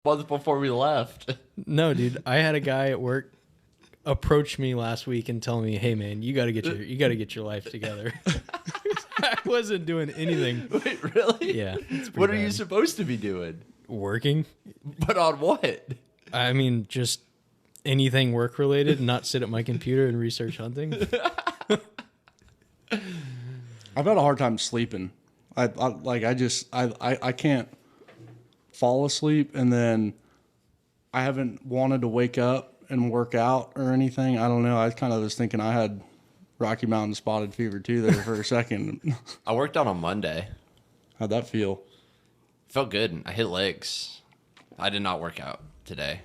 month before we left. No, dude, I had a guy at work approach me last week and tell me, "Hey, man, you got to get your life together." I wasn't doing anything. Wait, really? Yeah. What are you supposed to be doing? Working? But on what? I mean, just anything work related, not sit at my computer and research hunting. I've had a hard time sleeping. I can't fall asleep, and then I haven't wanted to wake up and work out or anything. I don't know. I kind of was thinking I had Rocky Mountain spotted fever too there for a second. I worked out on Monday. How'd that feel? Felt good. I hit legs. I did not work out today.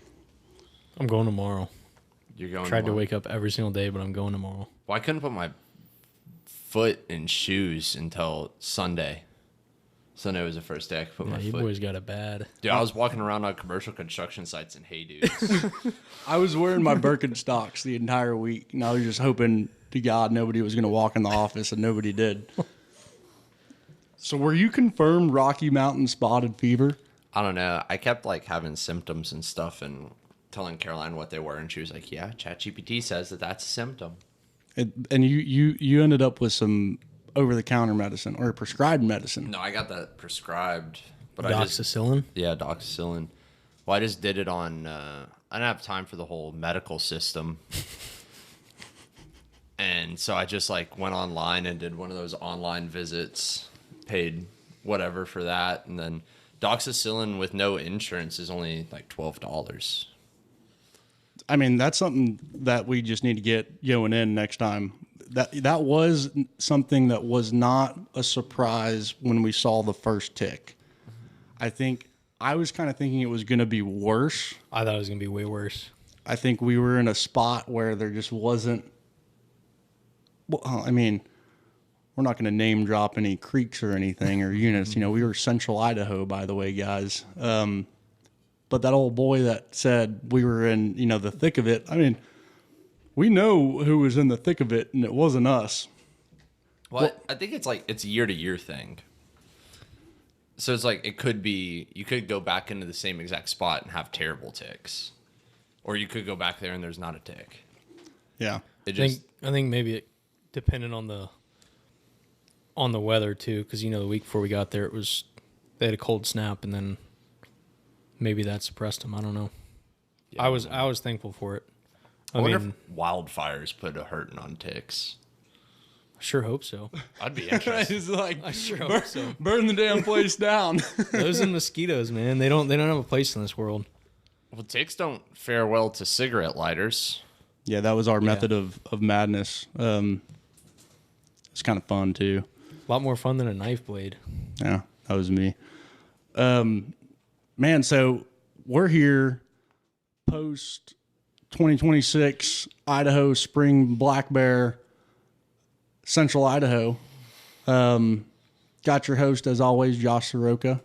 I'm going tomorrow. You're going Tried tomorrow? to wake up every single day, but I'm going tomorrow. Well, I couldn't put my foot in shoes until Sunday. Sunday was the first day I could put my You foot. boys got it bad. Dude, I was walking around on commercial construction sites and hey, dudes. I was wearing my Birkenstocks the entire week, and I was just hoping to God nobody was going to walk in the office, and nobody did. So were you confirmed Rocky Mountain spotted fever? I don't know. I kept like having symptoms and stuff and telling Caroline what they were, and she was like, "Yeah, ChatGPT says that that's a symptom." And you ended up with some over-the-counter medicine or prescribed medicine. No, I got that prescribed, but Doxycycline? doxycycline. Well, I just did it on. I didn't have time for the whole medical system, and so I just like went online and did one of those online visits, paid whatever for that, and then doxycycline with no insurance is only like $12. I mean, that's something that we just need to get going in next time. That was something that was not a surprise when we saw the first tick. I think I was kind of thinking it was going to be worse. I thought it was going to be way worse. I think we were in a spot where there just wasn't. Well, I mean, we're not going to name drop any creeks or anything or units. You know, we were central Idaho, by the way, guys. But that old boy that said we were in, the thick of it. I mean, we know who was in the thick of it, and it wasn't us. Well, I think it's a year-to-year thing. So it's like it could be you could go back into the same exact spot and have terrible ticks, or you could go back there and there's not a tick. Yeah, It just I think maybe it depended on the weather too, because the week before we got there, they had a cold snap, and then maybe that suppressed them. I don't know. yeah, I was thankful for it. I wonder if wildfires put a hurting on ticks. I sure hope so. I'd be interested. it's like I sure hope so. burn the damn place down. Those and mosquitoes, man. They don't have a place in this world. Well, ticks don't fare well to cigarette lighters. Yeah, that was our method of madness. It's kind of fun too. A lot more fun than a knife blade. Yeah, that was me. Man, so we're here post 2026 Idaho spring black bear, central Idaho. Got your host as always, Josh Soroka.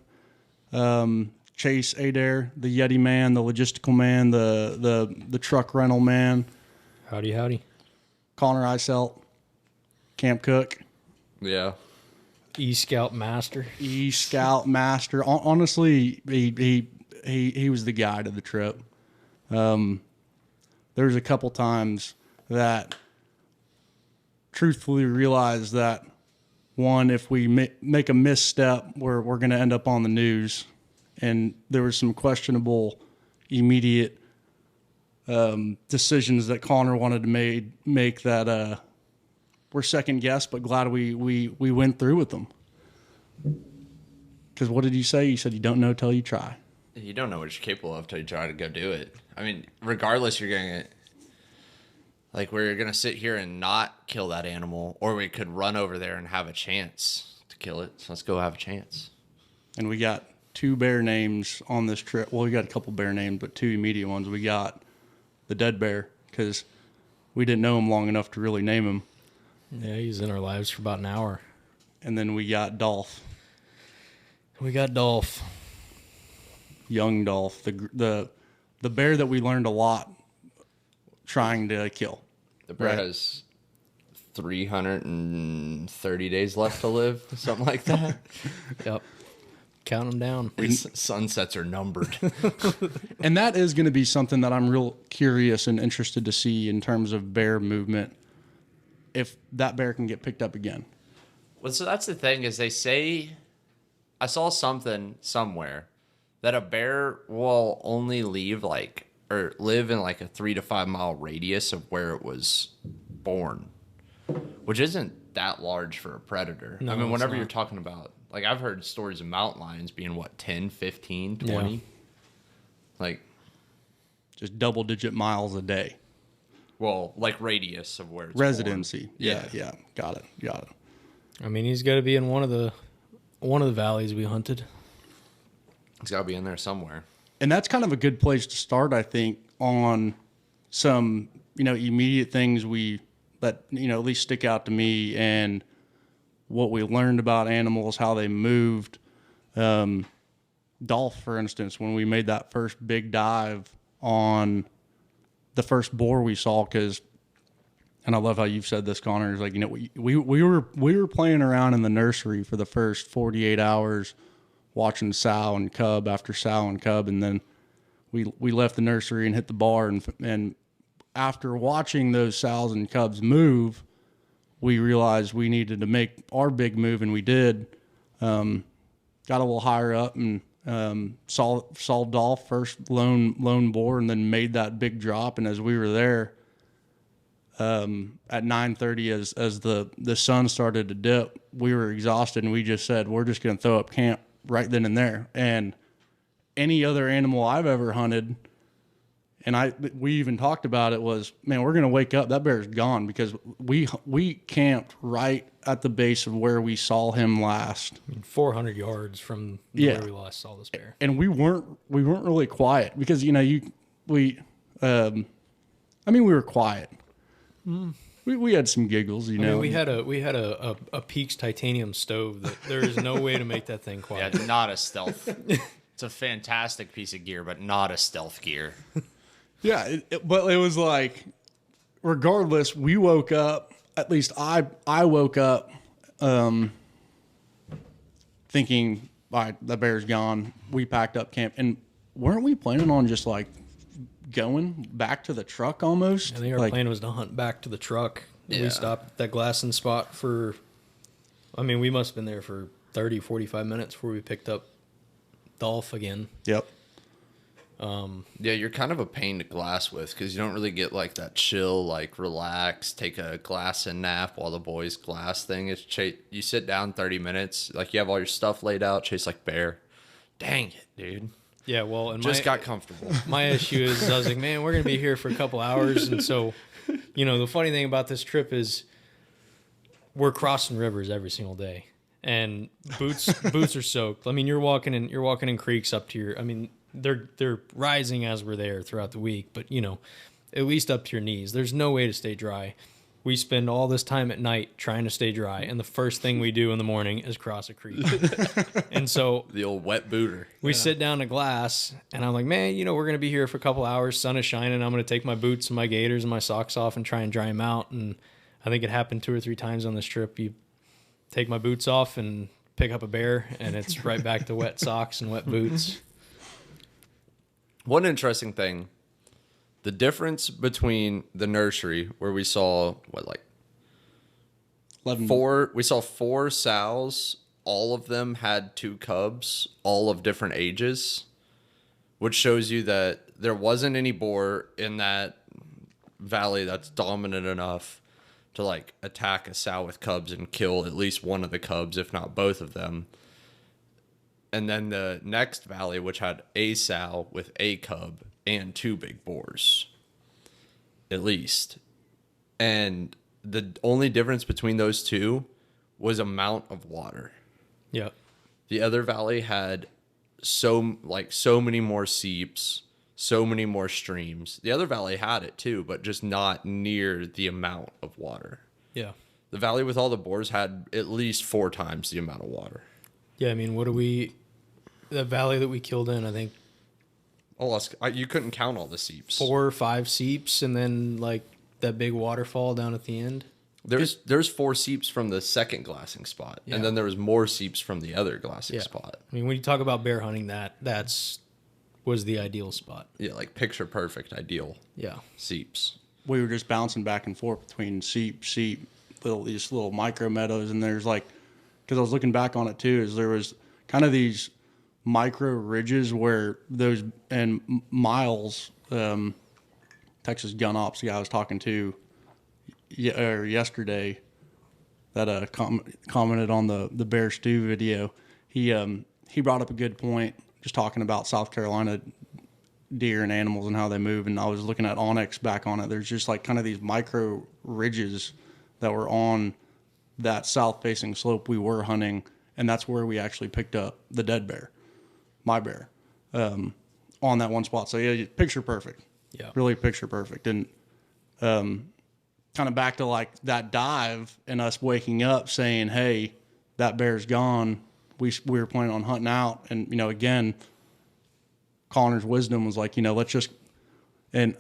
Chase Adair, the Yeti man, the logistical man, the truck rental man. Howdy. Connor Iselt, camp cook. Yeah. E-Scout Master. E-Scout Master. Honestly, he was the guide of the trip. There was a couple times that truthfully realized that, one, if we make a misstep, we're going to end up on the news. And there was some questionable immediate decisions that Connor wanted to make that we're second guessed, but glad we went through with them. Because what did you say? You said you don't know till you try. You don't know what you're capable of till you try to go do it. I mean, regardless, you're going to... Like, we're going to sit here and not kill that animal, or we could run over there and have a chance to kill it. So let's go have a chance. And we got 2 bear names on this trip. Well, we got a couple bear names, but 2 immediate ones. We got the dead bear, because we didn't know him long enough to really name him. Yeah, he's in our lives for about an hour. And then we got Dolph. We got Dolph. Young Dolph. The bear that we learned a lot trying to kill. The bear Right. has 330 days left to live, something like that. Yep. counting them down. Sunsets are numbered. And that is going to be something that I'm real curious and interested to see in terms of bear movement, if that bear can get picked up again. Well, so that's the thing is they say, I saw something somewhere that a bear will only leave like, or live in like a 3 to 5 mile radius of where it was born, which isn't that large for a predator. No, I mean, it's whenever not. you're talking about, like I've heard stories of mountain lions being what, 10, 15, 20? Yeah. Like, Just double-digit miles a day. well, like radius of where it's Residency. born. Yeah. Got it. I mean, he's got to be in one of the valleys we hunted. It's got to be in there somewhere. And that's kind of a good place to start, I think, on some, immediate things that, at least stick out to me and what we learned about animals, how they moved. Dolph, for instance, when we made that first big dive on the first boar we saw, and I love how you've said this, Connor, is like, we were playing around in the nursery for the first 48 hours, watching sow and cub after sow and cub, and then we left the nursery and hit the bar, and after watching those sows and cubs move, we realized we needed to make our big move, and we did. Got a little higher up and saw Dolph first lone boar, and then made that big drop. And as we were there at 9:30, as the sun started to dip, we were exhausted, and we just said, we're just going to throw up camp right then and there. And any other animal I've ever hunted, and we even talked about it, was, man, we're going to wake up, that bear's gone, because we camped right at the base of where we saw him last. 400 yards from where we last saw this bear. And we weren't really quiet, because we were quiet. We had some giggles, I mean, we had a Peaks titanium stove that there is no way to make that thing Yeah, quiet. it's not a stealth. It's a fantastic piece of gear, but not a stealth gear. Yeah, but it was like, regardless, we woke up, at least I woke up thinking, all right, the bear's gone. We packed up camp. And weren't we planning on just like going back to the truck almost? I think our plan was to hunt back to the truck. Yeah. We stopped at that glassing spot we must have been there for 30, 45 minutes before we picked up Dolph again. Yep. Yeah, you're kind of a pain to glass with because you don't really get like that chill, like relax, take a glass and nap while the boys glass thing is you sit down 30 minutes, like you have all your stuff laid out, chase like bear. Dang it, dude. Yeah, well, and Just got comfortable. My issue is I was like, man, we're going to be here for a couple hours. And so, the funny thing about this trip is we're crossing rivers every single day. And boots are soaked. I mean, you're walking in creeks up to your, they're rising as we're there throughout the week, but at least up to your knees. There's no way to stay dry. We spend all this time at night trying to stay dry, and the first thing we do in the morning is cross a creek. And so The old wet booter. we sit down to glass, and I'm like, man, we're going to be here for a couple hours. Sun is shining. I'm going to take my boots and my gaiters and my socks off and try and dry them out. And I think it happened 2 or 3 times on this trip. You take my boots off and pick up a bear, and it's right back to wet socks and wet boots. One interesting thing, the difference between the nursery where we saw 11. we saw 4 sows, all of them had 2 cubs, all of different ages, which shows you that there wasn't any boar in that valley that's dominant enough to like attack a sow with cubs and kill at least one of the cubs, if not both of them. And then the next valley, which had a sow with a cub and 2 big boars, at least. And the only difference between those 2 was amount of water. Yeah. The other valley had so many more seeps, so many more streams. The other valley had it too, but just not near the amount of water. Yeah. The valley with all the boars had at least 4 times the amount of water. Yeah, the valley that we killed in, I think You couldn't count all the seeps. 4 or 5 seeps, and then like that big waterfall down at the end. There's 4 seeps from the second glassing spot, and then there was more seeps from the other glassing spot. I mean, when you talk about bear hunting, was the ideal spot. Yeah, like picture perfect, ideal. Yeah. Seeps. We were just bouncing back and forth between seep, these little micro meadows, and there's like, because I was looking back on it too, is there was kind of these micro ridges where those, and Miles, Texas gun ops guy I was talking to yesterday, that commented on the bear stew video. He brought up a good point, just talking about South Carolina deer and animals and how they move. And I was looking at Onyx back on it. There's just like kind of these micro ridges that were on that south facing slope we were hunting, and that's where we actually picked up the dead bear, my bear, on that one spot. So yeah, picture perfect. Yeah, really picture perfect. And kind of back to like that dive and us waking up saying, hey, that bear's gone. We were planning on hunting out. And, you know, again, Connor's wisdom was like, you know, let's just, and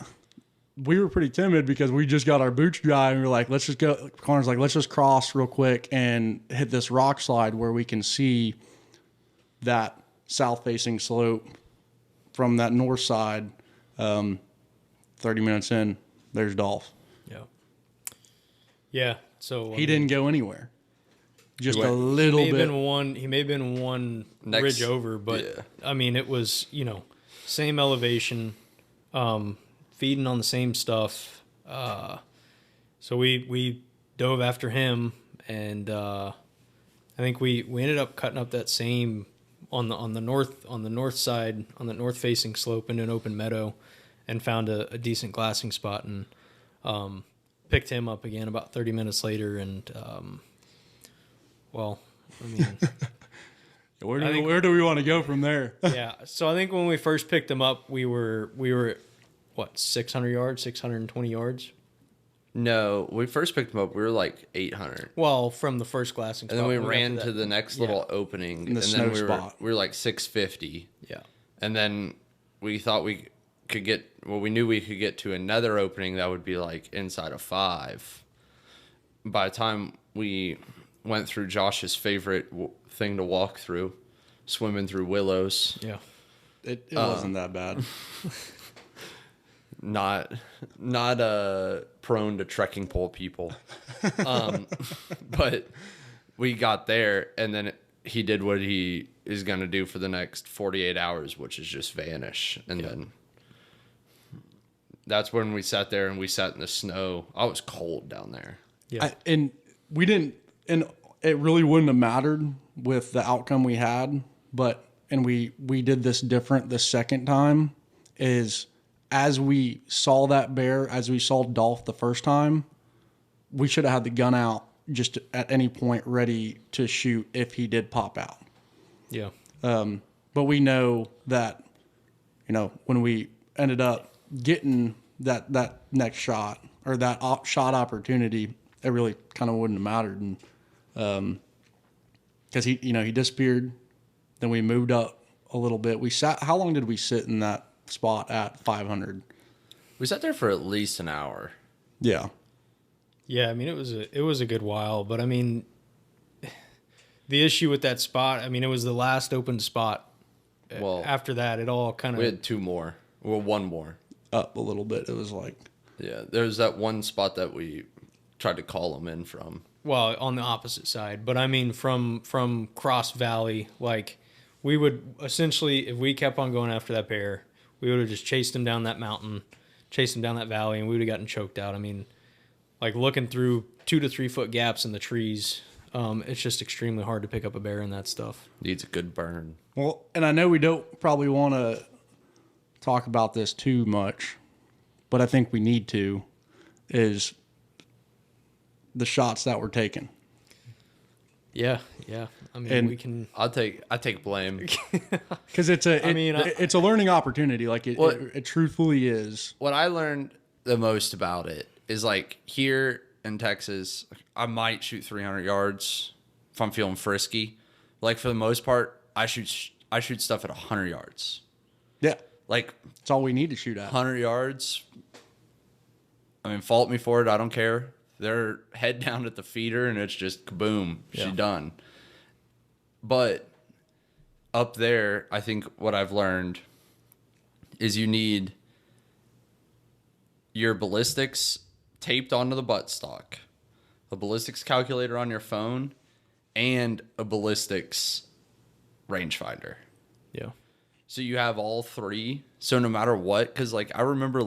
we were pretty timid because we just got our boots dry and we were like, let's just go. Connor's like, let's just cross real quick and hit this rock slide where we can see that south facing slope from that north side. 30 minutes in, there's Dolph. Yeah. Yeah. So he didn't go anywhere. Just a little bit. He may have been one ridge over, but I mean, it was, you know, same elevation, feeding on the same stuff. So we dove after him, and I think we ended up cutting up that same on the north side, on the north facing slope into an open meadow, and found a decent glassing spot, and picked him up again about 30 minutes later, and well, I mean, where do we want to go from there? Yeah. So I think when we first picked him up, we were what, 600 yards, 620 yards. No, we first picked him up. We were like 800. Well, from the first glassing spot, and then we ran to the next little opening, in the snow spot. We were like 650. Yeah. And then we thought we could get. Well, we knew we could get to another opening that would be like inside of 5. By the time we went through Josh's favorite thing to walk through, swimming through willows. Yeah. It wasn't that bad. Not prone to trekking pole people. But we got there, and then he did what he is going to do for the next 48 hours, which is just vanish. And then that's when we sat there and we sat in the snow. I was cold down there. Yeah. And it really wouldn't have mattered with the outcome we had, and we did this different the second time, is as we saw that bear, as we saw Dolph the first time, we should have had the gun out just at any point ready to shoot if he did pop out. Yeah. But we know that, you know, when we ended up getting that next shot or that shot opportunity, it really kind of wouldn't have mattered. And because he disappeared, then we moved up a little bit. We sat. How long did we sit in that spot at 500? We sat there for at least an hour. Yeah. Yeah, I mean, it was a good while, but I mean, the issue with that spot, I mean, it was the last open spot. Well, after that, it all kind of... We had 2 more. Well, 1 more. Up a little bit. It was like... Yeah, there's that one spot that we tried to call him in from. Well, on the opposite side. But I mean, from Cross Valley, like, we would essentially, if we kept on going after that bear, we would have just chased him down that mountain, chased him down that valley, and we would have gotten choked out. I mean, like, looking through 2 to 3 foot gaps in the trees, it's just extremely hard to pick up a bear in that stuff. Needs a good burn. Well, and I know we don't probably want to talk about this too much, but I think we need to, is the shots that were taken. Yeah. I mean, we can... I take blame. Because it's a learning opportunity. Like, it truthfully is. What I learned the most about it is, like, here in Texas, I might shoot 300 yards if I'm feeling frisky. Like, for the most part, I shoot stuff at 100 yards. Yeah. Like, it's all we need to shoot at. 100 yards. I mean, fault me for it. I don't care. They're head down at the feeder, and it's just kaboom, Yeah. she's done. But up there, I think what I've learned is you need your ballistics taped onto the buttstock, a ballistics calculator on your phone, and a ballistics rangefinder. Yeah. So you have all three. So no matter what, because like I remember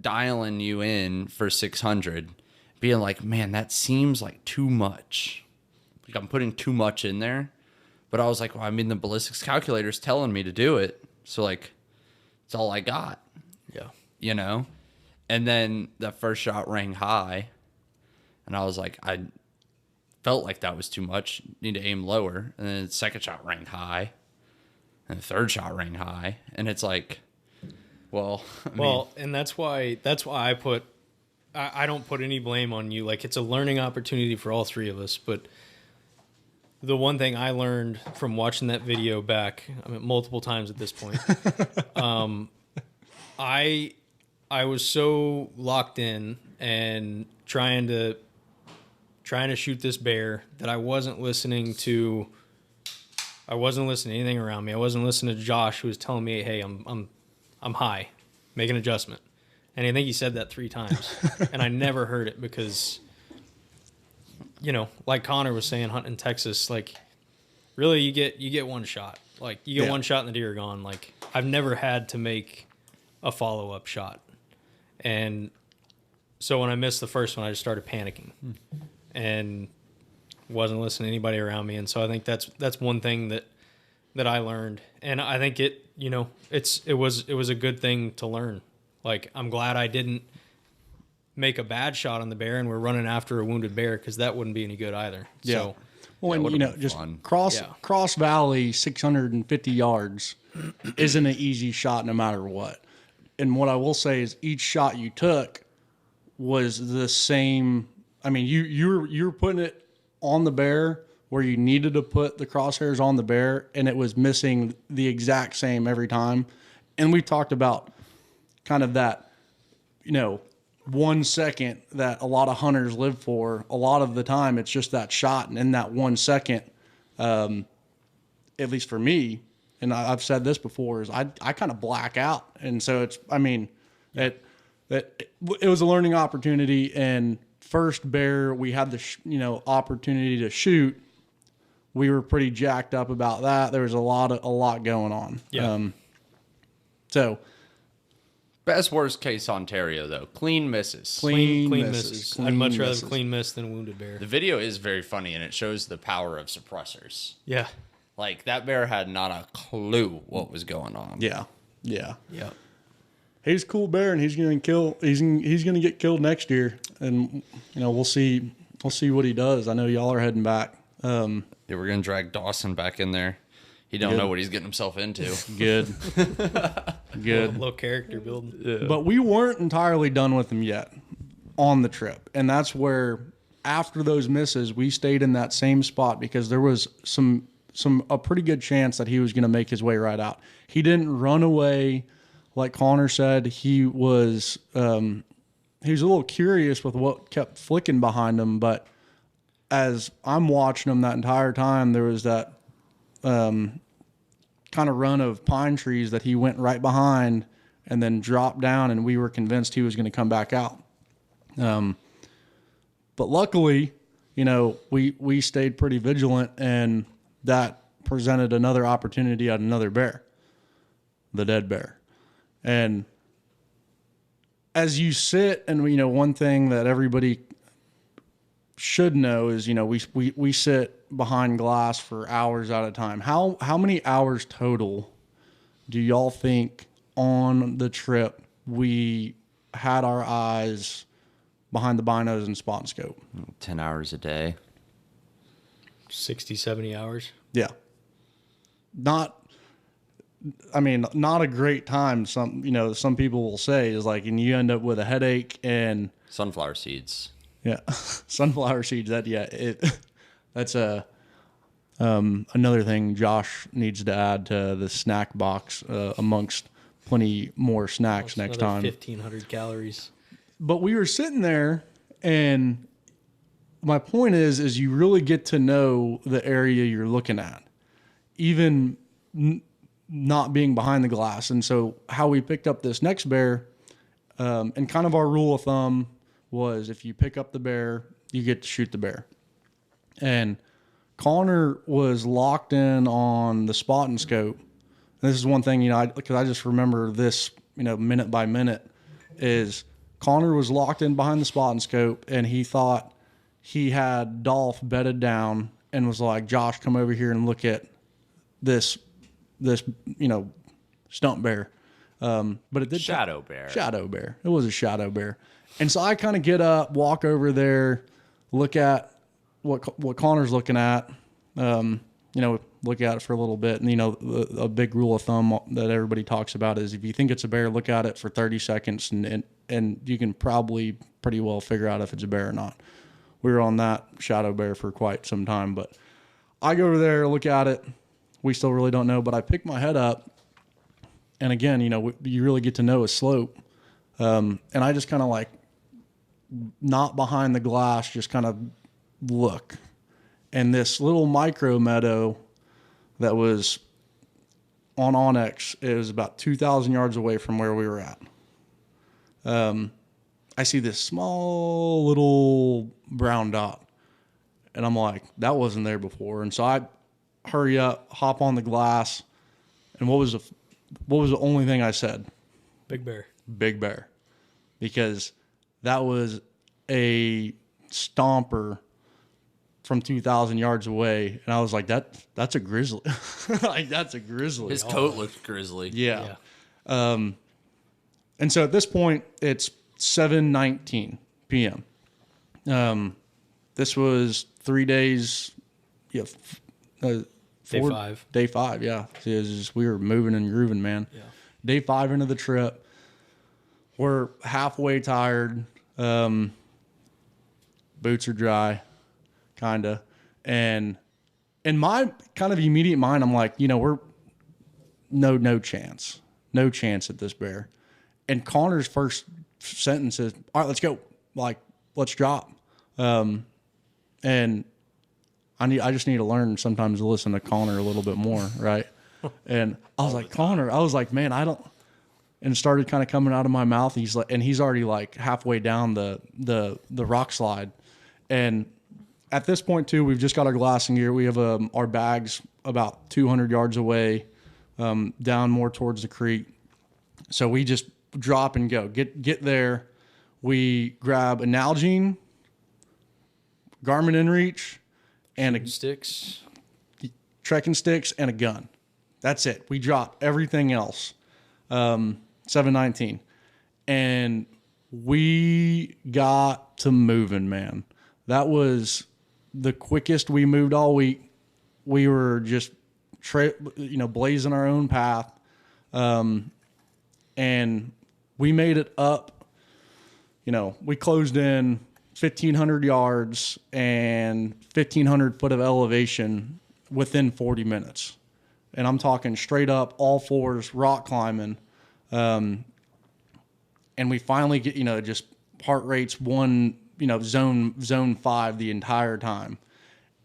dialing you in for 600, being like, man, that seems like too much. Like I'm putting too much in there. But I was like, well, I mean, the ballistics calculator's telling me to do it. So like, it's all I got, Yeah. you know? And then that first shot rang high. And I was like, I felt like that was too much. Need to aim lower. And then the second shot rang high. And the third shot rang high. And it's like, well, And that's why I don't put any blame on you. Like, it's a learning opportunity for all three of us. But the one thing I learned from watching that video back, I mean, multiple times at this point, I was so locked in and trying to shoot this bear that I wasn't listening to anything around me. I wasn't listening to Josh, who was telling me, "Hey, I'm high, make an adjustment." And I think he said that 3 times, and I never heard it because, you know, like Connor was saying, hunting in Texas, like, really you get one shot. Like, you get one shot and the deer are gone. Like, I've never had to make a follow-up shot. And so when I missed the first one, I just started panicking and wasn't listening to anybody around me. And so I think that's one thing that I learned. And I think it was a good thing to learn. Like, I'm glad I didn't make a bad shot on the bear and we're running after a wounded bear, because that wouldn't be any good either. Yeah. So, well, and, would've you know, been just fun. cross valley, 650 yards isn't an easy shot no matter what. And what I will say is each shot you took was the same. I mean, you were putting it on the bear where you needed to put the crosshairs on the bear, and it was missing the exact same every time. And we talked about kind of that, you know, 1 second that a lot of hunters live for. A lot of the time it's just that shot, and in that 1 second, at least for me, and I've said this before, is I kind of black out. And so it's, I mean, it was a learning opportunity. And first bear we had the opportunity to shoot, we were pretty jacked up about that. There was a lot going on. yeah. So best worst case Ontario though, clean misses. clean misses. clean I'd much rather misses. clean miss than wounded bear. The video is very funny, and it shows the power of suppressors. Yeah. Like, that bear had not a clue what was going on. Yeah. Yep. He's a cool bear, and he's gonna get killed next year, and you know we'll see what he does. I know y'all are heading back. Yeah, we're gonna drag Dawson back in there. He don't Good. know what he's getting himself into. Good. Low character building. Yeah. But we weren't entirely done with him yet on the trip, and that's where after those misses we stayed in that same spot because there was a pretty good chance that he was going to make his way right out. He didn't run away like Connor said. He was a little curious with what kept flicking behind him, but as I'm watching him that entire time, there was that kind of run of pine trees that he went right behind and then dropped down, and we were convinced he was going to come back out. But luckily, you know, we stayed pretty vigilant, and that presented another opportunity at another bear, the dead bear. And as you sit, and you know, one thing that everybody should know is, you know, we sit behind glass for hours at a time. How many hours total do y'all think on the trip we had our eyes behind the binos and spot and scope? 10 hours a day. 60, 70 hours. Yeah. Not a great time. Some people will say is like, and you end up with a headache and Sunflower seeds. yeah, sunflower seeds. That's another thing Josh needs to add to the snack box amongst plenty more snacks next Another time. 1,500 calories. but we were sitting there, and my point is you really get to know the area you're looking at, even not being behind the glass. And so how we picked up this next bear, and kind of our rule of thumb was if you pick up the bear, you get to shoot the bear. And Connor was locked in on the spot and scope. And this is one thing, because I just remember this, minute by minute, is Connor was locked in behind the spot and scope, and he thought he had Dolph bedded down and was like, Josh, come over here and look at this, stump bear. But it did Shadow bear. Shadow bear. It was a shadow bear. And so I kind of get up, walk over there, look at what Connor's looking at, look at it for a little bit. And, a big rule of thumb that everybody talks about is if you think it's a bear, look at it for 30 seconds and you can probably pretty well figure out if it's a bear or not. We were on that shadow bear for quite some time, but I go over there, look at it. We still really don't know, but I pick my head up. And again, you really get to know a slope. And I just kind of like, not behind the glass, just kind of look. And this little micro meadow that was on Onyx, it was about 2,000 yards away from where we were at. I see this small little brown dot. And I'm like, that wasn't there before. And so I hurry up, hop on the glass. And what was the only thing I said? Big bear. Big bear. Because that was a stomper from 2,000 yards away. And I was like, that's a grizzly. Like, that's a grizzly. His coat looked grizzly. Yeah. And so at this point, it's 7:19 p.m. This was 3 days. Yeah. Day 5, yeah. We were moving and grooving, man. Yeah. Day 5 into the trip. We're halfway tired. Boots are dry, kind of. And in my kind of immediate mind, I'm like, we're no chance. No chance at this bear. And Connor's first sentence is, all right, let's go. Like, let's drop. And I just need to learn sometimes to listen to Connor a little bit more, right? And I was like, Connor, man, I don't. And it started kind of coming out of my mouth. He's already like halfway down the rock slide. And at this point too, we've just got our glassing gear. We have our bags about 200 yards away, down more towards the creek. So we just drop and go. Get there. We grab a Nalgene, Garmin InReach, and trekking sticks, and a gun. That's it. We dropped everything else. 7:19, and we got to moving, man. That was the quickest we moved all week. We were just blazing our own path, and we made it up. We closed in 1,500 yards and 1,500 foot of elevation within 40 minutes. And I'm talking straight up, all fours, rock climbing. And we finally get, just heart rates zone 5 the entire time.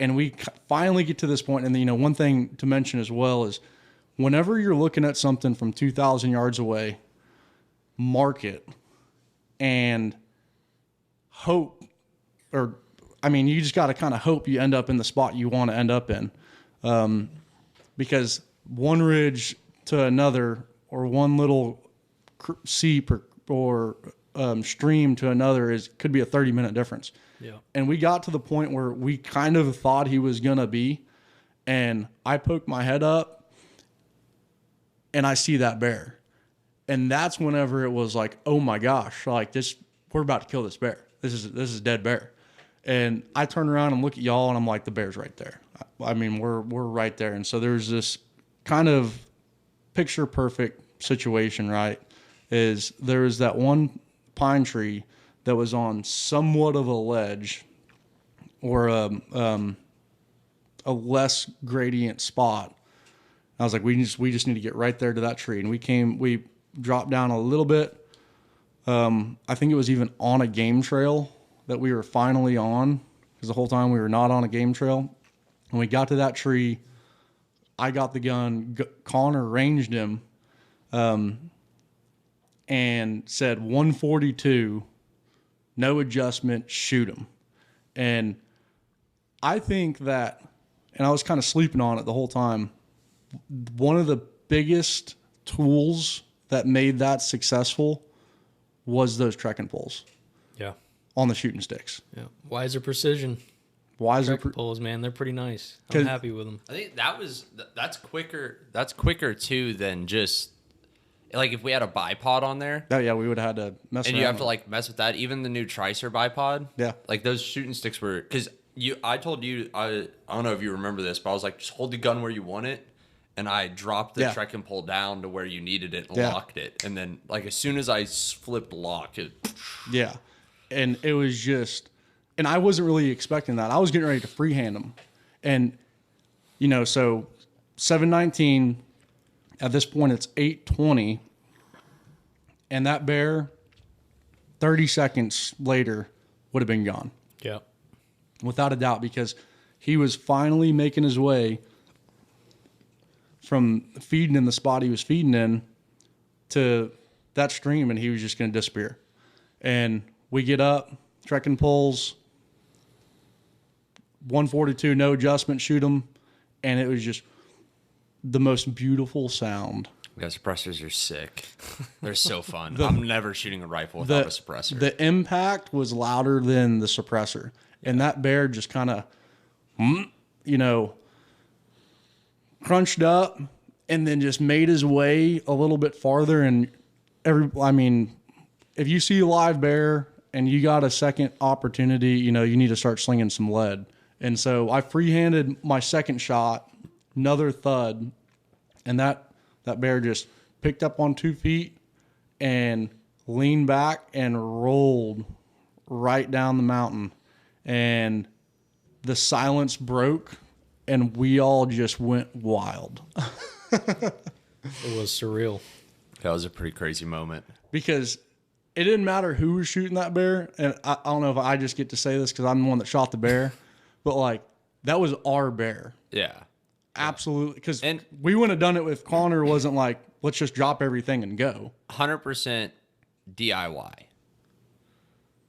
And we finally get to this point. And, one thing to mention as well is whenever you're looking at something from 2,000 yards away, mark it and hope, you just got to kind of hope you end up in the spot you want to end up in. Because one ridge to another, or one little seep or stream to another could be a 30-minute difference. Yeah. And we got to the point where we kind of thought he was going to be, and I poked my head up and I see that bear. And that's whenever it was like, oh my gosh, like this, we're about to kill this bear. This is a dead bear. And I turn around and look at y'all and I'm like, the bear's right there. We're right there. And so there's this kind of picture perfect situation, right? There was that one pine tree that was on somewhat of a ledge or a less gradient spot. I was like, we just need to get right there to that tree. And we dropped down a little bit, I think it was even on a game trail that we were finally on, because the whole time we were not on a game trail. When we got to that tree, I got the gun. Connor ranged him, and said 142, no adjustment, shoot him. And I think that, and I was kind of sleeping on it the whole time, one of the biggest tools that made that successful was those trekking poles Yeah. on the shooting sticks. Yeah. Wiser precision. Wiser Trekking poles, man, they're pretty nice. I'm happy with them. I think that's quicker. That's quicker too than just like if we had a bipod on there. Oh, yeah, we would have had to mess And around you have to with like mess with that. Even the new Tricer bipod. Yeah. Like those shooting sticks were because I told you I don't know if you remember this, but I was like, just hold the gun where you want it, and I dropped the trekking pole down to where you needed it and locked it, and then like as soon as I flipped lock, it. Yeah, and it was just, and I wasn't really expecting that. I was getting ready to freehand them, and so 719. At this point, it's 8:20, and that bear, 30 seconds later, would have been gone. Yeah. Without a doubt, because he was finally making his way from feeding in the spot he was feeding in to that stream, and he was just going to disappear. And we get up, trekking poles, 142, no adjustment, shoot him, and it was just the most beautiful sound. Yeah, suppressors are sick. They're so fun. I'm never shooting a rifle without a suppressor. The impact was louder than the suppressor. And that bear just kind of, crunched up and then just made his way a little bit farther. And if you see a live bear and you got a second opportunity, you need to start slinging some lead. And so I freehanded my second shot, another thud, and that bear just picked up on 2 feet and leaned back and rolled right down the mountain. And the silence broke, and we all just went wild. It was surreal. That was a pretty crazy moment. Because it didn't matter who was shooting that bear. And I don't know if I just get to say this because I'm the one that shot the bear. But, that was our bear. Yeah. Absolutely. Because we wouldn't have done it if Connor wasn't like, let's just drop everything and go. 100% DIY.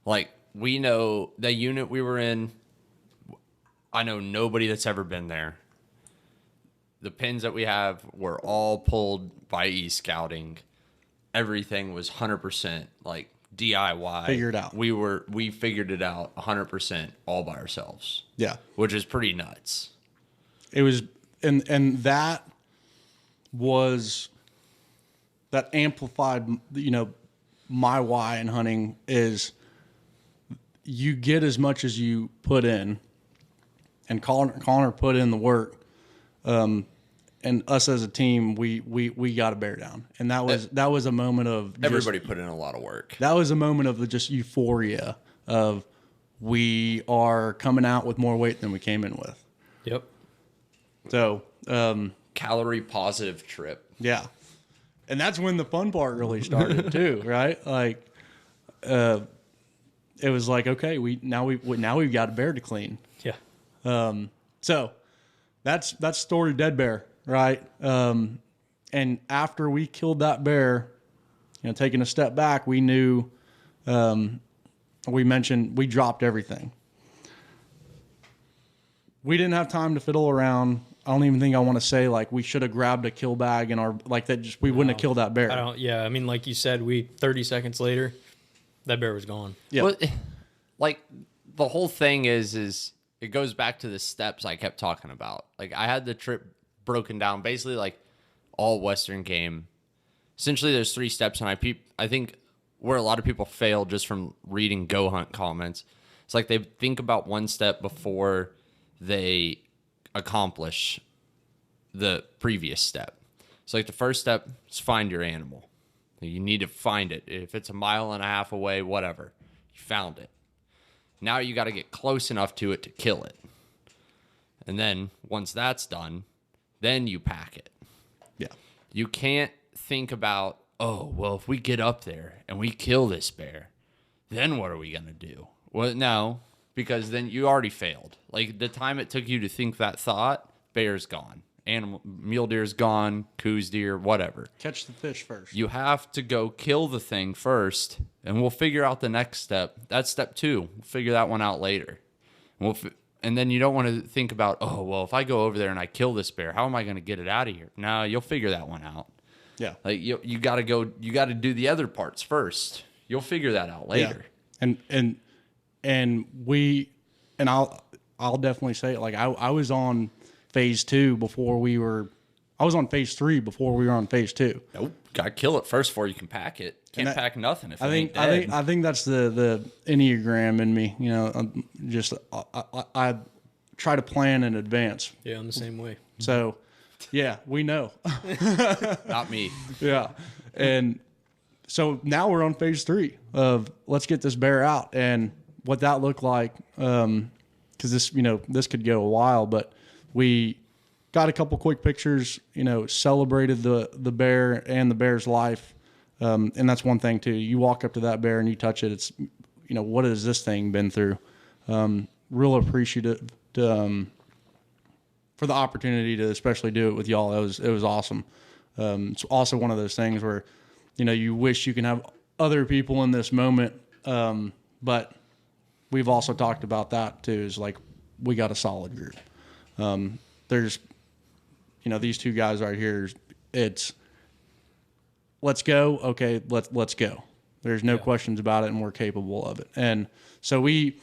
Like, we know the unit we were in, I know nobody that's ever been there. The pins that we have were all pulled by e-scouting. Everything was 100% like DIY. Figured out. We figured it out 100% all by ourselves. Yeah. Which is pretty nuts. It was, and that was, that amplified, my why in hunting is you get as much as you put in, and Connor put in the work, and us as a team, we got a bear down, and that was a moment of everybody put in a lot of work. That was a moment of just euphoria of we are coming out with more weight than we came in with. Yep. So calorie positive trip. Yeah, and that's when the fun part really started too, right? Like, it was like, okay, we've got a bear to clean. Yeah. So that's story dead bear, right? And after we killed that bear, taking a step back, we knew, we mentioned we dropped everything. We didn't have time to fiddle around. I don't even think I want to say like we should have grabbed a kill bag and we wouldn't have killed that bear. Like you said, 30 seconds later, that bear was gone. Yeah. Well, like the whole thing is it goes back to the steps I kept talking about. Like I had the trip broken down basically like all Western game. Essentially there's 3 steps, and I think where a lot of people fail just from reading Go Hunt comments, it's like they think about one step before they accomplish the previous step. So like the first step is find your animal. You need to find it. If it's 1.5 miles away, whatever, you found it. Now you got to get close enough to it to kill it. And then once that's done, then you pack it. Yeah. You can't think about oh, well, if we get up there and we kill this bear, then what are we going to do? Well, no, because then you already failed. Like the time it took you to think that thought, bear's gone. Mule deer's gone, coos deer, whatever. Catch the fish first. You have to go kill the thing first, and we'll figure out the next step. That's step 2. We'll figure that one out later. And then you don't want to think about, oh, well, if I go over there and I kill this bear, how am I going to get it out of here? No, you'll figure that one out. Yeah. Like you got to do the other parts first. You'll figure that out later. Yeah. And I'll definitely say it. Like I was on phase 2 I was on phase 3 before we were on phase 2. Nope. Got to kill it first before you can pack it. Can't pack nothing if it ain't dead. I think that's the Enneagram in me. I try to plan in advance. Yeah, I'm the same way. So, yeah, we know. Not me. Yeah. And so now we're on phase 3 of let's get this bear out, and what that looked like. Cause this could go a while, but we got a couple quick pictures, celebrated the bear and the bear's life. And that's one thing too. You walk up to that bear and you touch it. It's, what has this thing been through? Real appreciative for the opportunity to especially do it with y'all. It was awesome. It's also one of those things where, you wish you can have other people in this moment. But we've also talked about that too, is like, we got a solid group. There's, these 2 guys right here, it's let's go. Okay. Let's go. There's no questions about it, and we're capable of it. And so we're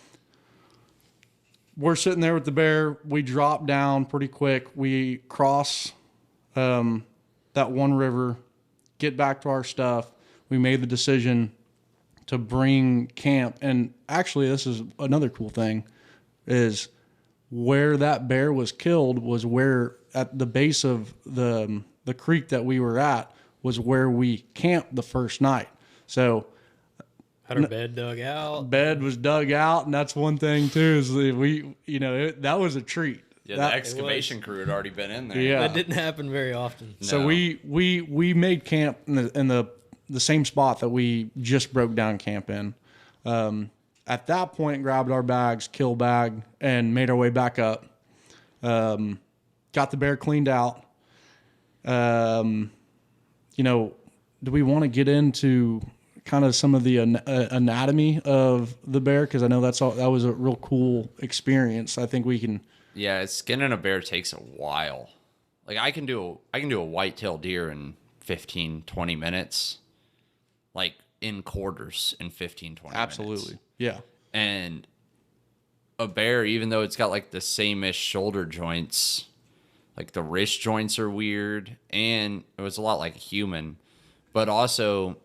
sitting there with the bear. We drop down pretty quick. We cross, that one river, get back to our stuff. We made the decision to bring camp. And actually, this is another cool thing, is where that bear was killed was where at the base of the creek that we were at was where we camped the first night. So had our bed dug out. Bed was dug out, and that's one thing too. Is that was a treat. Yeah, the excavation crew had already been in there. Yeah, that didn't happen very often. So No. we made camp in the same spot that we just broke down camp in. At that point, grabbed our bags, kill bag, and made our way back up. Got the bear cleaned out. Do we want to get into kind of some of the anatomy of the bear? Because I know that was a real cool experience. I think we can. Yeah, skinning a bear takes a while. Like I can do a white-tailed deer in 15, 20 minutes. Like in quarters in 15, 20 Absolutely. minutes. Yeah. And a bear, even though it's got like the same-ish shoulder joints, like the wrist joints are weird, and it was a lot like a human, but also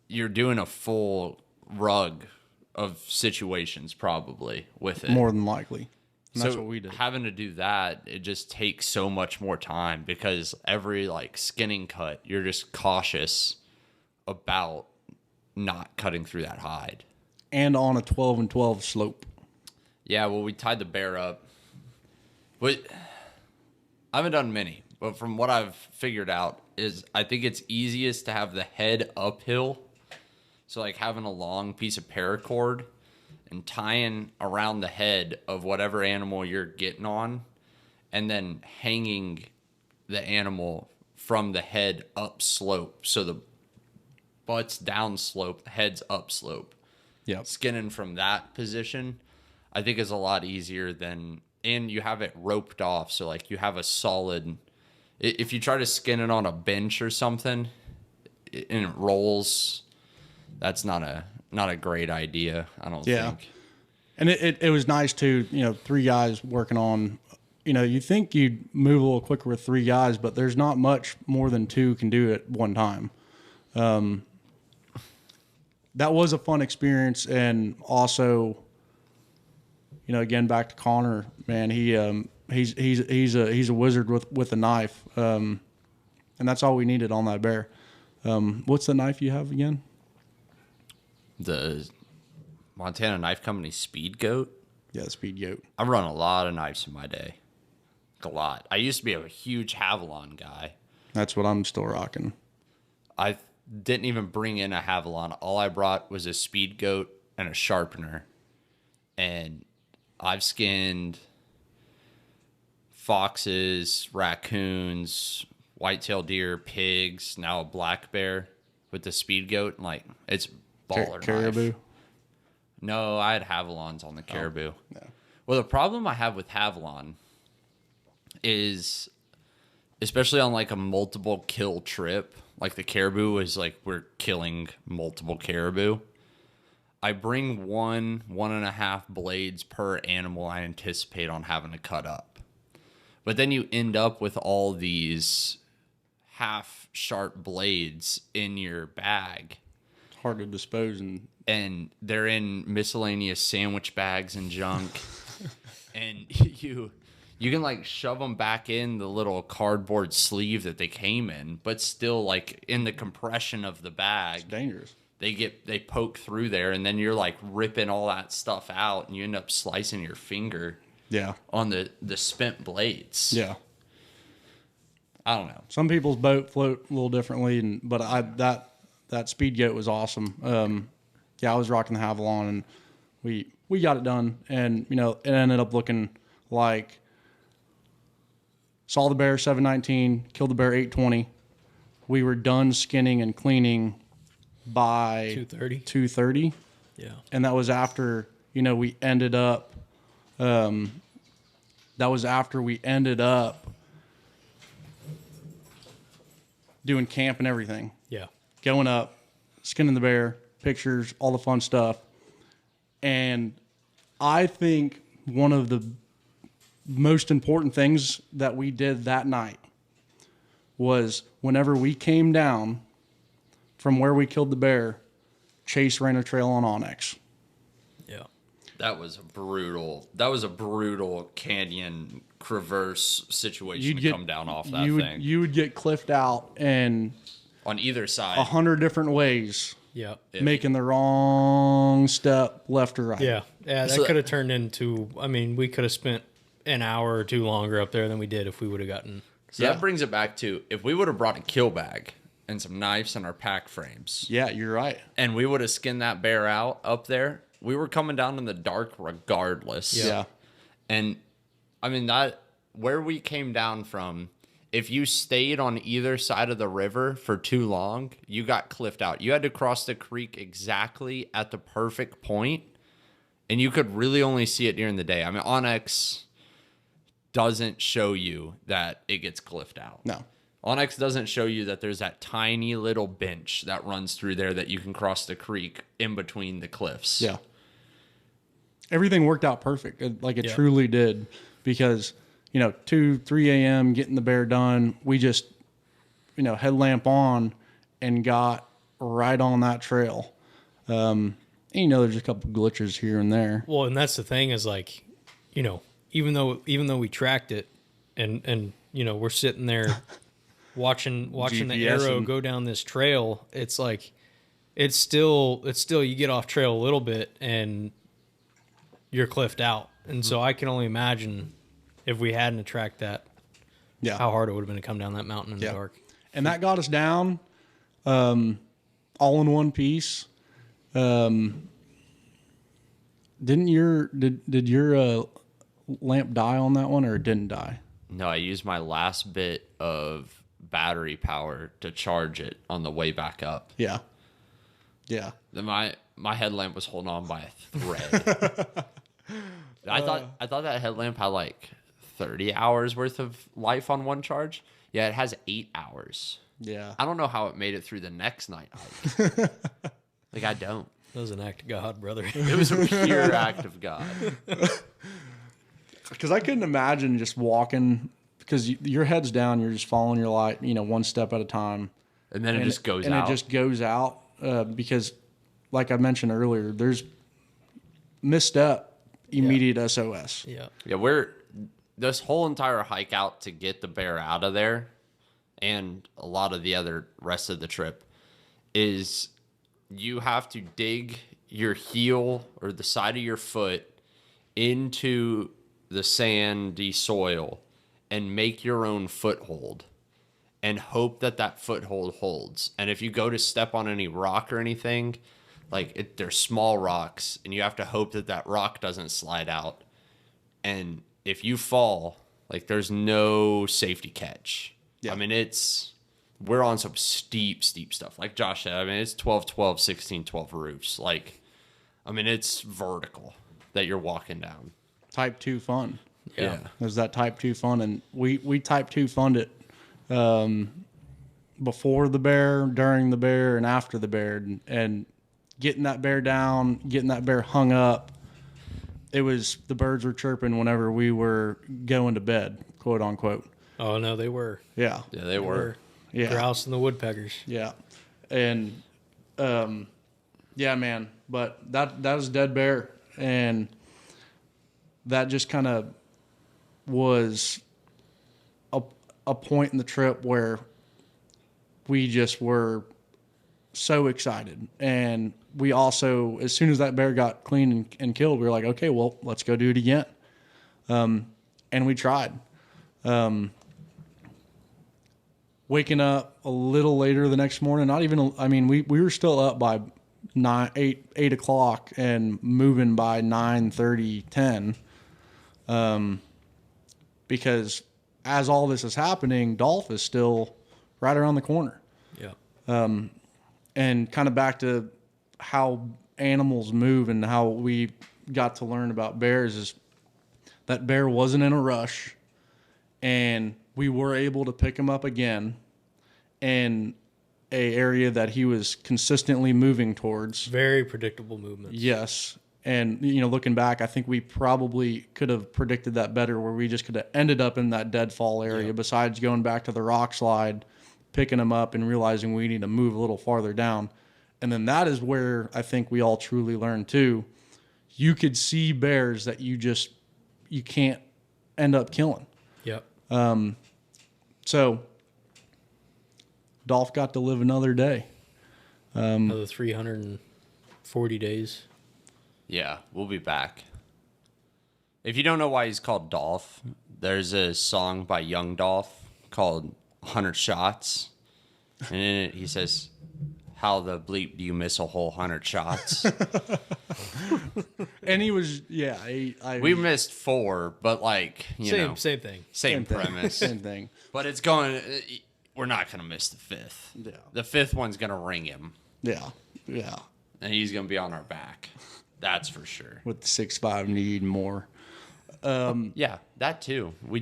you're doing a full rug of situations probably with it. More than likely. And that's So what we did. having to do that, it just takes so much more time because every like skinning cut, you're just cautious about not cutting through that hide. And on a 12 and 12 slope. Yeah, well, we tied the bear up. But I haven't done many, but from what I've figured out is I think it's easiest to have the head uphill. So like having a long piece of paracord and tying around the head of whatever animal you're getting on, and then hanging the animal from the head up slope. So the butt's down slope, the head's up slope. Yeah. Skinning from that position, I think is a lot easier than, and you have it roped off. So like you have a solid, if you try to skin it on a bench or something and it rolls, that's not a great idea, I don't think. And it was nice too, 3 guys working on, you think you'd move a little quicker with 3 guys, but there's not much more than 2 can do at one time. That was a fun experience. And also, again, back to Connor, man, he's a wizard with a knife. And that's all we needed on that bear. What's the knife you have again? The Montana Knife Company Speed Goat. Yeah, the Speed Goat. I've run a lot of knives in my day. Like a lot. I used to be a huge Havalon guy. That's what I'm still rocking. I didn't even bring in a Havilon. All I brought was a speed goat and a sharpener. And I've skinned foxes, raccoons, white-tailed deer, pigs, now a black bear with the speed goat. And like, it's baller Caribou? knife. No, I had Havilons on the caribou. Yeah. Well, the problem I have with Havilon is, especially on like a multiple kill trip, like the caribou is like we're killing multiple caribou. I bring 1.5 blades per animal I anticipate on having to cut up. But then you end up with all these half sharp blades in your bag. It's hard to dispose And they're in miscellaneous sandwich bags and junk. And you can like shove them back in the little cardboard sleeve that they came in, but still like in the compression of the bag. It's dangerous. They poke through there, and then you're like ripping all that stuff out, and you end up slicing your finger. Yeah. On the spent blades. Yeah. I don't know. Some people's boat float a little differently, but that speed goat was awesome. Yeah, I was rocking the Havilon, and we got it done, and it ended up looking like saw the bear 719, killed the bear 820. We were done skinning and cleaning by 2:30. 2:30. Yeah. And that was after, we ended up doing camp and everything. Yeah. Going up, skinning the bear, pictures, all the fun stuff. And I think one of the most important things that we did that night was whenever we came down from where we killed the bear, Chase ran a trail on Onyx. Yeah. That was a brutal canyon traverse situation to come down off that thing. You would get cliffed out and on either side. 100 different ways. Yeah. Making the wrong step left or right. Yeah. Yeah. That could have turned into, we could have spent an hour or two longer up there than we did if we would have gotten. So that brings it back to, if we would have brought a kill bag and some knives and our pack frames. Yeah, you're right. And we would have skinned that bear out up there. We were coming down in the dark regardless. Yeah. And that where we came down from, if you stayed on either side of the river for too long, you got cliffed out. You had to cross the creek exactly at the perfect point, and you could really only see it during the day. Onyx doesn't show you that it gets cliffed out. No. Onyx doesn't show you that there's that tiny little bench that runs through there that you can cross the creek in between the cliffs. Yeah. Everything worked out perfect. It truly did. Because, 2, 3 a.m. getting the bear done, we just, headlamp on and got right on that trail. And, there's a couple glitches here and there. Well, and that's the thing is even though we tracked it and we're sitting there watching the arrow go down this trail, it's like it's still you get off trail a little bit and you're cliffed out. And so I can only imagine if we hadn't tracked that, how hard it would have been to come down that mountain in the dark. And that got us down all in one piece. Did your lamp die on that one, or it didn't die? No, I used my last bit of battery power to charge it on the way back up. Yeah. Yeah. Then my headlamp was holding on by a thread. I thought that headlamp had like 30 hours worth of life on one charge. Yeah, it has 8 hours. Yeah. I don't know how it made it through the next night hike. I don't. That was an act of God, brother. It was a pure act of God. Because I couldn't imagine just walking, because your head's down, you're just following your light, one step at a time. And then it just goes out. And it just goes out because, like I mentioned earlier, there's misstep, immediate SOS. Yeah. Yeah, this whole entire hike out to get the bear out of there, and a lot of the other rest of the trip, is you have to dig your heel or the side of your foot into the sandy soil and make your own foothold. and hope that that foothold holds. And if you go to step on any rock or anything, like they're small rocks, and you have to hope that that rock doesn't slide out. And if you fall, like there's no safety catch. Yeah. I mean, we're on some steep stuff. Like Josh said, I mean, it's 12, 12, 16, 12 roofs. Like, I mean, it's vertical that you're walking down. Type 2 fun. Yeah. There's that type 2 fun. And we type 2 fund it before the bear, during the bear, and after the bear. And getting that bear down, getting that bear hung up. The birds were chirping whenever we were going to bed, quote unquote. Oh, no, they were. Yeah. Yeah, they were. Yeah. Grouse and the woodpeckers. Yeah. And, yeah, man, but that was dead bear. And that just kind of was a point in the trip where we just were so excited. And we also, as soon as that bear got clean and killed, we were like, okay, well, let's go do it again. And we tried. Waking up a little later the next morning, we were still up by 8 o'clock and moving by 9:30, 10. Because as all this is happening, Dolph is still right around the corner. Yeah. And kind of back to how animals move and how we got to learn about bears is that bear wasn't in a rush, and we were able to pick him up again in a area that he was consistently moving towards. Very predictable movements. Yes. And, looking back, I think we probably could have predicted that better, where we just could have ended up in that deadfall area, besides going back to the rock slide, picking him up and realizing we need to move a little farther down. And then that is where I think we all truly learned too. You could see bears that you can't end up killing. Yep. So Dolph got to live another day. Another 340 days. Yeah, we'll be back. If you don't know why he's called Dolph, there's a song by Young Dolph called 100 Shots. And in it, he says, how the bleep do you miss a whole 100 shots? And he was, We missed 4, but Same thing. Same premise. Same thing. But we're not going to miss the 5th. Yeah. The 5th one's going to ring him. Yeah. Yeah. And he's going to be on our back. That's for sure. With the 6'5" need more. Yeah, that too. We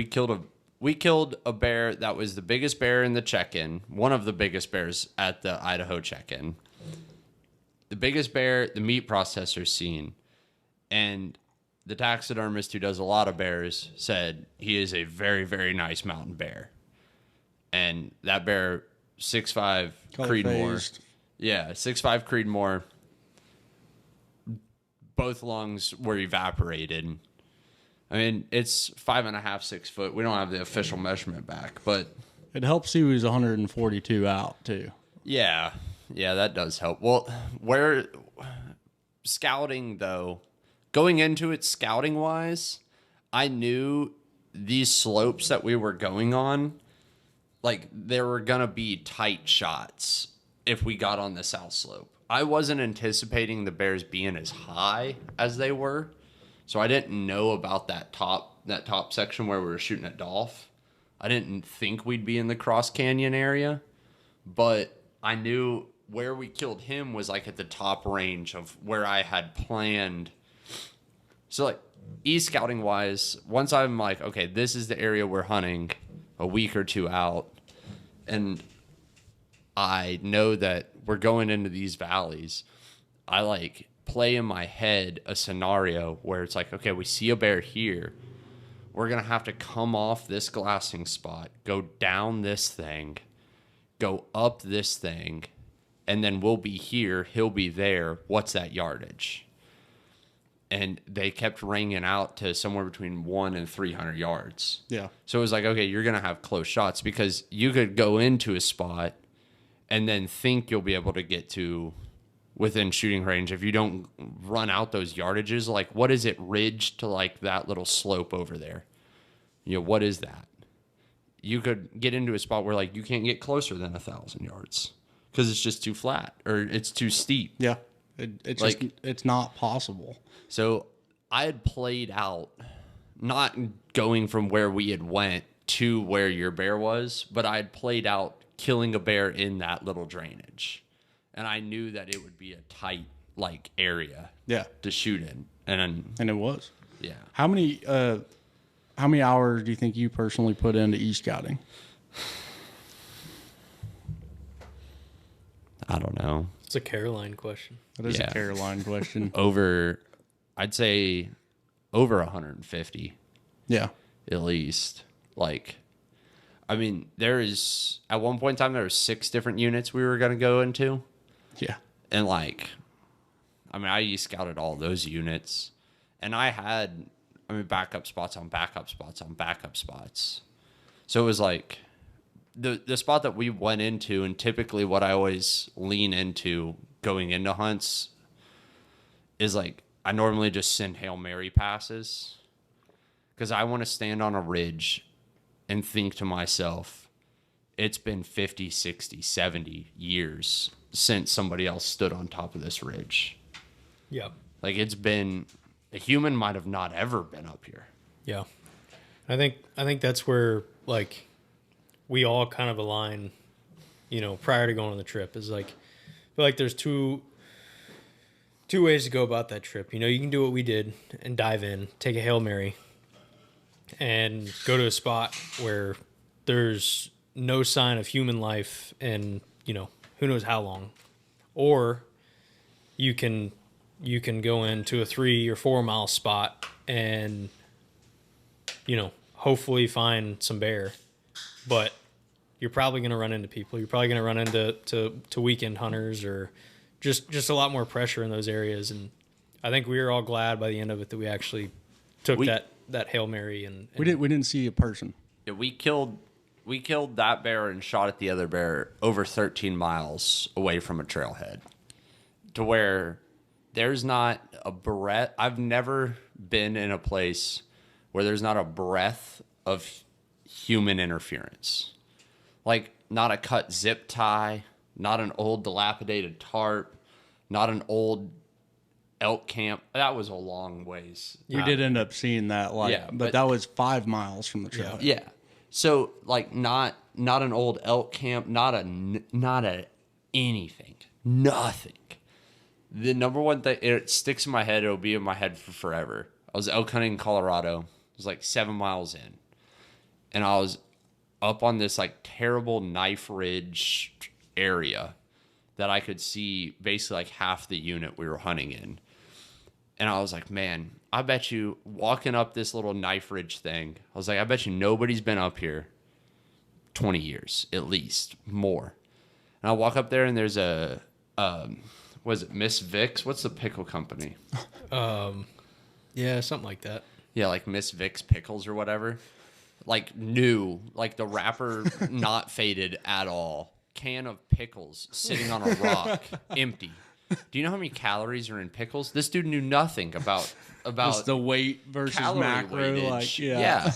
killed a bear that was the biggest bear in the check-in, one of the biggest bears at the Idaho check-in. The biggest bear the meat processor's seen. And the taxidermist who does a lot of bears said he is a very, very nice mountain bear. And that bear, 6'5", Creedmoor. Yeah, 6'5" Creedmoor. Both lungs were evaporated. I mean, it's 5.5, 6 foot. We don't have the official measurement back, but It helps he was 142 out too. yeah, that does help. Well, where scouting though, going into it scouting wise, I knew these slopes that we were going on, like there were gonna be tight shots if we got on the south slope. I wasn't anticipating the bears being as high as they were. So I didn't know about that top section where we were shooting at Dolph. I didn't think we'd be in the Cross Canyon area, but I knew where we killed him was like at the top range of where I had planned. So like e-scouting wise, once I'm like, okay, this is the area we're hunting a week or 2 out, and I know that we're going into these valleys, I like play in my head a scenario where it's like, okay, we see a bear here. We're going to have to come off this glassing spot, go down this thing, go up this thing, and then we'll be here, he'll be there. What's that yardage? And they kept ringing out to somewhere between 100 and 300 yards. Yeah. So it was like, okay, you're going to have close shots because you could go into a spot and then think you'll be able to get to within shooting range if you don't run out those yardages. Like, what is it ridge to like that little slope over there? What is that? you could get into a spot where like you can't get closer than 1,000 yards because it's just too flat or it's too steep. Yeah. It's Like- just, it's not possible. So I had played out, not going from where we had went to where your bear was, but I had played out killing a bear in that little drainage. And I knew that it would be a tight like area Yeah. to shoot in. And And it was. yeah. How many hours do you think you personally put into e-scouting? I don't know. It's a Caroline question. That is Yeah. a Caroline question. I'd say over 150 Yeah. at least. Like, I mean, at one point in time, there were 6 different units we were going to go into. Yeah. And like, I mean, I e-scouted all those units and I had, backup spots on backup spots on backup spots. So it was like the spot that we went into, and typically what I always lean into going into hunts is like, I normally just send Hail Mary passes because I want to stand on a ridge and think to myself, it's been 50, 60, 70 years since somebody else stood on top of this ridge. Yeah. Like a human might have not ever been up here. Yeah. I think that's where like we all kind of align, prior to going on the trip is like, I feel like there's two ways to go about that trip. You can do what we did and dive in, take a Hail Mary and go to a spot where there's no sign of human life and, who knows how long. Or you can go into a 3 or 4 mile spot and, hopefully find some bear, but you're probably going to run into people. You're probably going to run into to weekend hunters or just a lot more pressure in those areas. And I think we were all glad by the end of it that we actually took that Hail Mary and We didn't see a person. Yeah, we killed that bear and shot at the other bear over 13 miles away from a trailhead to where there's not a breath. I've never been in a place where there's not a breath of human interference. Like, not a cut zip tie, not an old dilapidated tarp, not an old elk camp. That was a long ways. We did end up seeing that, Yeah, but but- that was 5 miles from the trail. Yeah. So like not an old elk camp, not a anything, nothing. The number one thing, it sticks in my head. It'll be in my head for forever. I was elk hunting in Colorado. It was like 7 miles in, and I was up on this like terrible knife ridge area that I could see basically like half the unit we were hunting in. And I was like, man, I bet you walking up this little knife ridge thing, I was like, I bet you nobody's been up here 20 years, at least, more. And I walk up there and there's was it Miss Vic's? What's the pickle company? yeah, something like that. Yeah, like Miss Vic's Pickles or whatever. Like new, like the wrapper not faded at all. Can of pickles sitting on a rock, empty. Do you know how many calories are in pickles? This dude knew nothing about Just the weight versus calorie macro. weightage. Like, Yeah.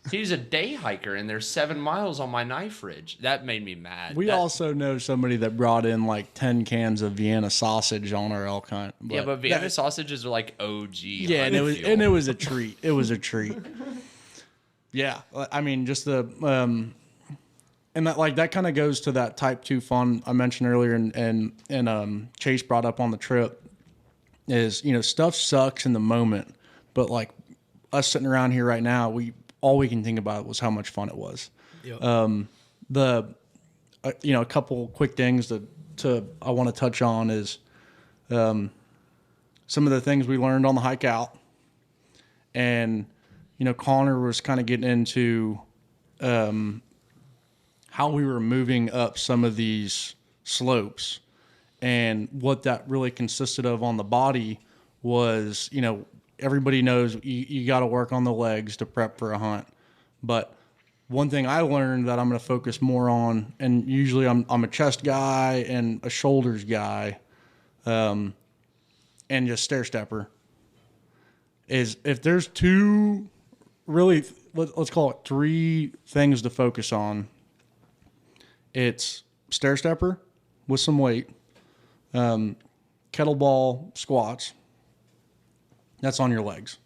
He's a day hiker, and there's 7 miles on my knife ridge. That made me mad. We also know somebody that brought in like 10 cans of Vienna sausage on our elk hunt. but Vienna sausages are like OG. Yeah, and it was a treat. It was a treat. Yeah, I mean, just the and that kind of goes to that type 2 fun I mentioned earlier, and Chase brought up on the trip is stuff sucks in the moment, but like us sitting around here right now, all we can think about was how much fun it was. Yep. A couple quick things to I want to touch on is some of the things we learned on the hike out, and Connor was kind of getting into how we were moving up some of these slopes, and what that really consisted of on the body was everybody knows you got to work on the legs to prep for a hunt. But one thing I learned that I'm going to focus more on, and usually I'm a chest guy and a shoulders guy, and just stair stepper, is if there's 2 really let's call it 3 things to focus on. It's stair stepper with some weight, kettlebell squats. That's on your legs.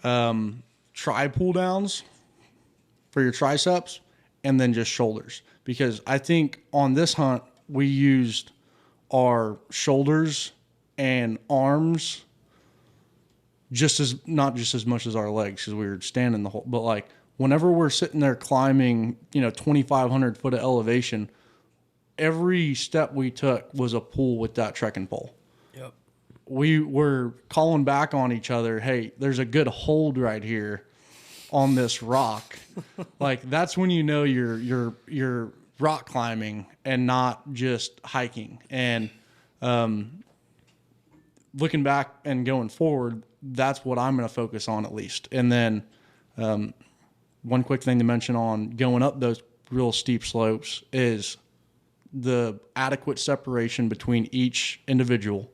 Tri pull downs for your triceps, and then just shoulders. Because I think on this hunt, we used our shoulders and arms not just as much as our legs, because we were standing the whole, but like whenever we're sitting there climbing, 2,500 foot of elevation, every step we took was a pull with that trekking pole. Yep. We were calling back on each other. Hey, there's a good hold right here on this rock. Like that's when you know you're rock climbing and not just hiking. And looking back and going forward, that's what I'm going to focus on at least. And then one quick thing to mention on going up those real steep slopes is the adequate separation between each individual.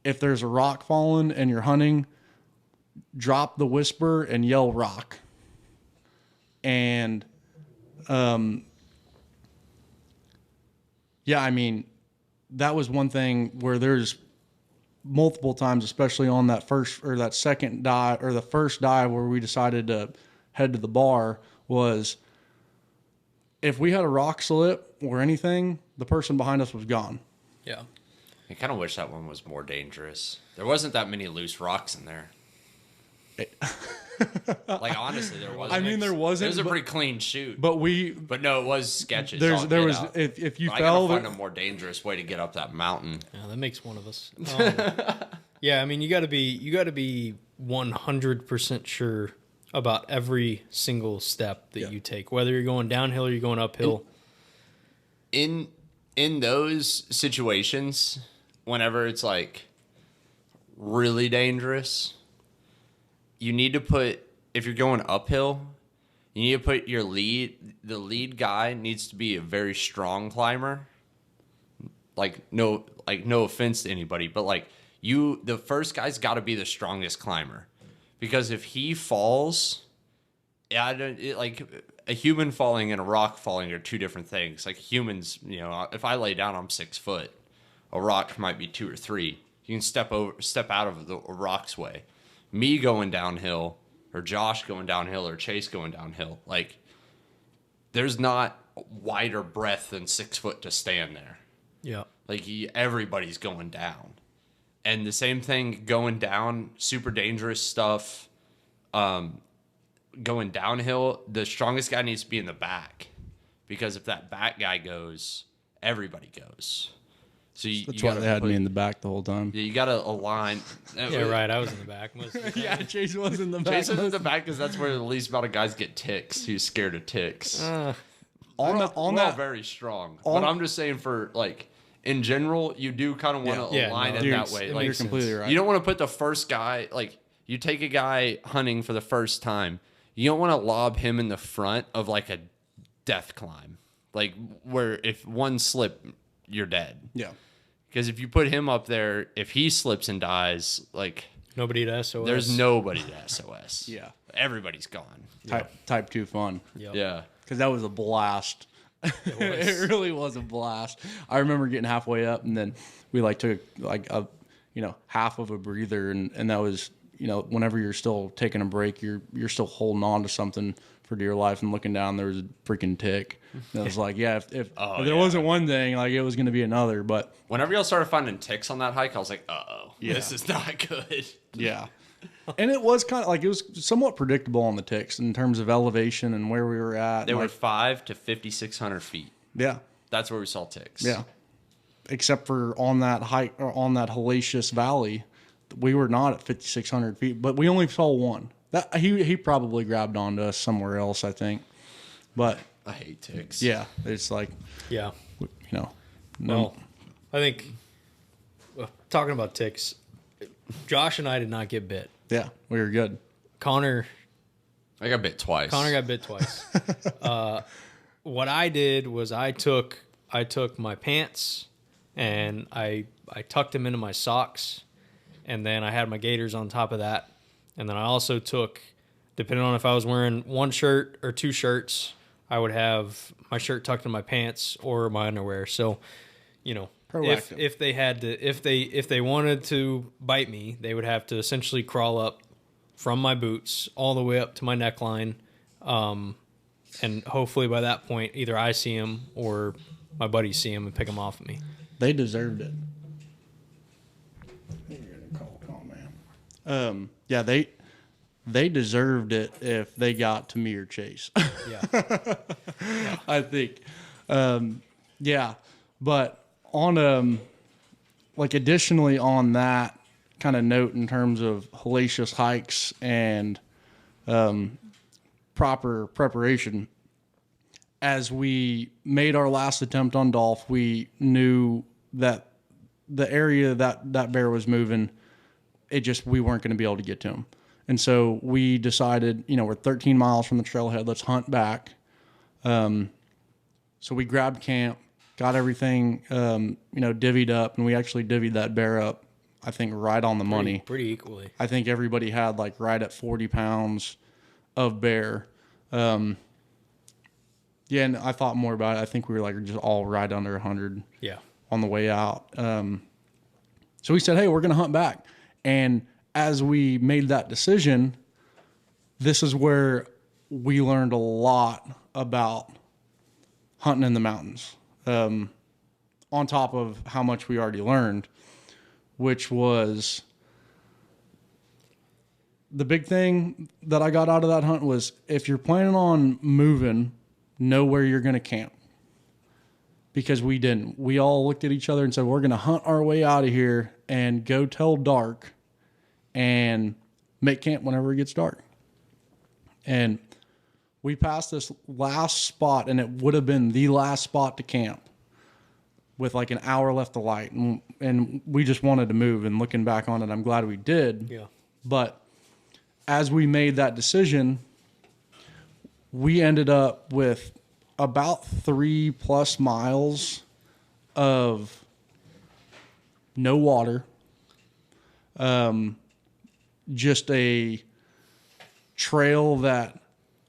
If there's a rock falling and you're hunting, drop the whisper and yell rock. And yeah, I mean, that was one thing where there's multiple times, especially on that first or that second dive or the first dive where we decided to head to the bar, was if we had a rock slip or anything, the person behind us was gone. Yeah. I kind of wish that one was more dangerous. There wasn't that many loose rocks in there. Like honestly, there wasn't. I mean, there wasn't. It was a pretty clean shoot. But no, it was sketchy. there was if you fell, I gotta find a more dangerous way to get up that mountain. Yeah, that makes one of us. Yeah, I mean, you got to be 100% sure about every single step that you take, whether you're going downhill or you're going uphill. In those situations, whenever it's like really dangerous, you need to put, if you're going uphill, you need to put the lead guy needs to be a very strong climber. No offense to anybody, but the first guy's got to be the strongest climber, because if he falls, a human falling and a rock falling are two different things. Like humans, if I lay down, I'm 6 foot. A rock might be 2 or 3. You can step out of the rock's way. Me going downhill, or Josh going downhill, or Chase going downhill, there's not wider breadth than 6 foot to stand there. Yeah. Everybody's going down. And the same thing going down, super dangerous stuff. Going downhill, the strongest guy needs to be in the back, because if that back guy goes, everybody goes. So that's why they had me in the back the whole time. Yeah, you got to align. Yeah, right. I was in the back most of the time. Yeah, Chase was in the back. Chase was in the back because that's where the least amount of guys get ticks. He's scared of ticks. We're all very strong. But I'm just saying, for in general, you do kind of want to align it that way. You're completely right. You don't want to put the first guy, you take a guy hunting for the first time, you don't want to lob him in the front of a death climb, where if one slip, you're dead. Yeah. Because if you put him up there, if he slips and dies, nobody at SOS. there's nobody at SOS. Yeah. Everybody's gone. Type 2 fun. Yep. Yeah. Because that was a blast. It really was a blast. I remember getting halfway up, and then we took a half of a breather, and that was, whenever you're still taking a break, you're still holding on to something for dear life, and looking down, there was a freaking tick. And I was if there wasn't one thing, it was going to be another. But whenever y'all started finding ticks on that hike, I was like, uh-oh, this is not good. Yeah. And it was kind of it was somewhat predictable on the ticks in terms of elevation and where we were at. They were 5 to 5,600 feet. Yeah. That's where we saw ticks. Yeah. Except for on that hike, or on that hellacious valley, we were not at 5,600 feet, but we only saw one. That he probably grabbed onto us somewhere else, I think. But I hate ticks. yeah, it's Yeah. no. Well, I think, talking about ticks, Josh and I did not get bit. Yeah, we were good. Connor I got bit twice. got bit twice. What I did was I took my pants and I tucked them into my socks, and then I had my gaiters on top of that, and then I also took depending on if I was wearing one shirt or two shirts, I would have my shirt tucked in my pants or my underwear. So, you know, if they had to, if they wanted to bite me, they would have to essentially crawl up from my boots all the way up to my neckline. And hopefully by that point, either I see him or my buddies see him and pick him off of me. They deserved it. You're gonna call man. Yeah, they deserved it if they got to me or Chase. Yeah. I think. Yeah, but on like additionally on that kind of note in terms of hellacious hikes and proper preparation, as we made our last attempt on Dolph, we knew that the area that bear was moving, we weren't going to be able to get to him. And so we decided, we're 13 miles from the trailhead, let's hunt back. So we grabbed camp, got everything, divvied up, and we actually divvied that bear up, I think, right on the money. Pretty equally. I think everybody had like right at 40 pounds of bear. Yeah, and I thought more about it. I think we were like just all right under 100 on the way out. So we said, hey, we're going to hunt back. And as we made that decision, this is where we learned a lot about hunting in the mountains, on top of how much we already learned, which was the big thing that I got out of that hunt was if you're planning on moving, know where you're going to camp. Because we didn't. We all looked at each other and said, we're going to hunt our way out of here and go till dark and make camp whenever it gets dark. And we passed this last spot, and it would have been the last spot to camp with like an hour left of light. And we just wanted to move. And looking back on it, I'm glad we did. Yeah. But as we made that decision, we ended up with about 3+ miles of no water, just a trail that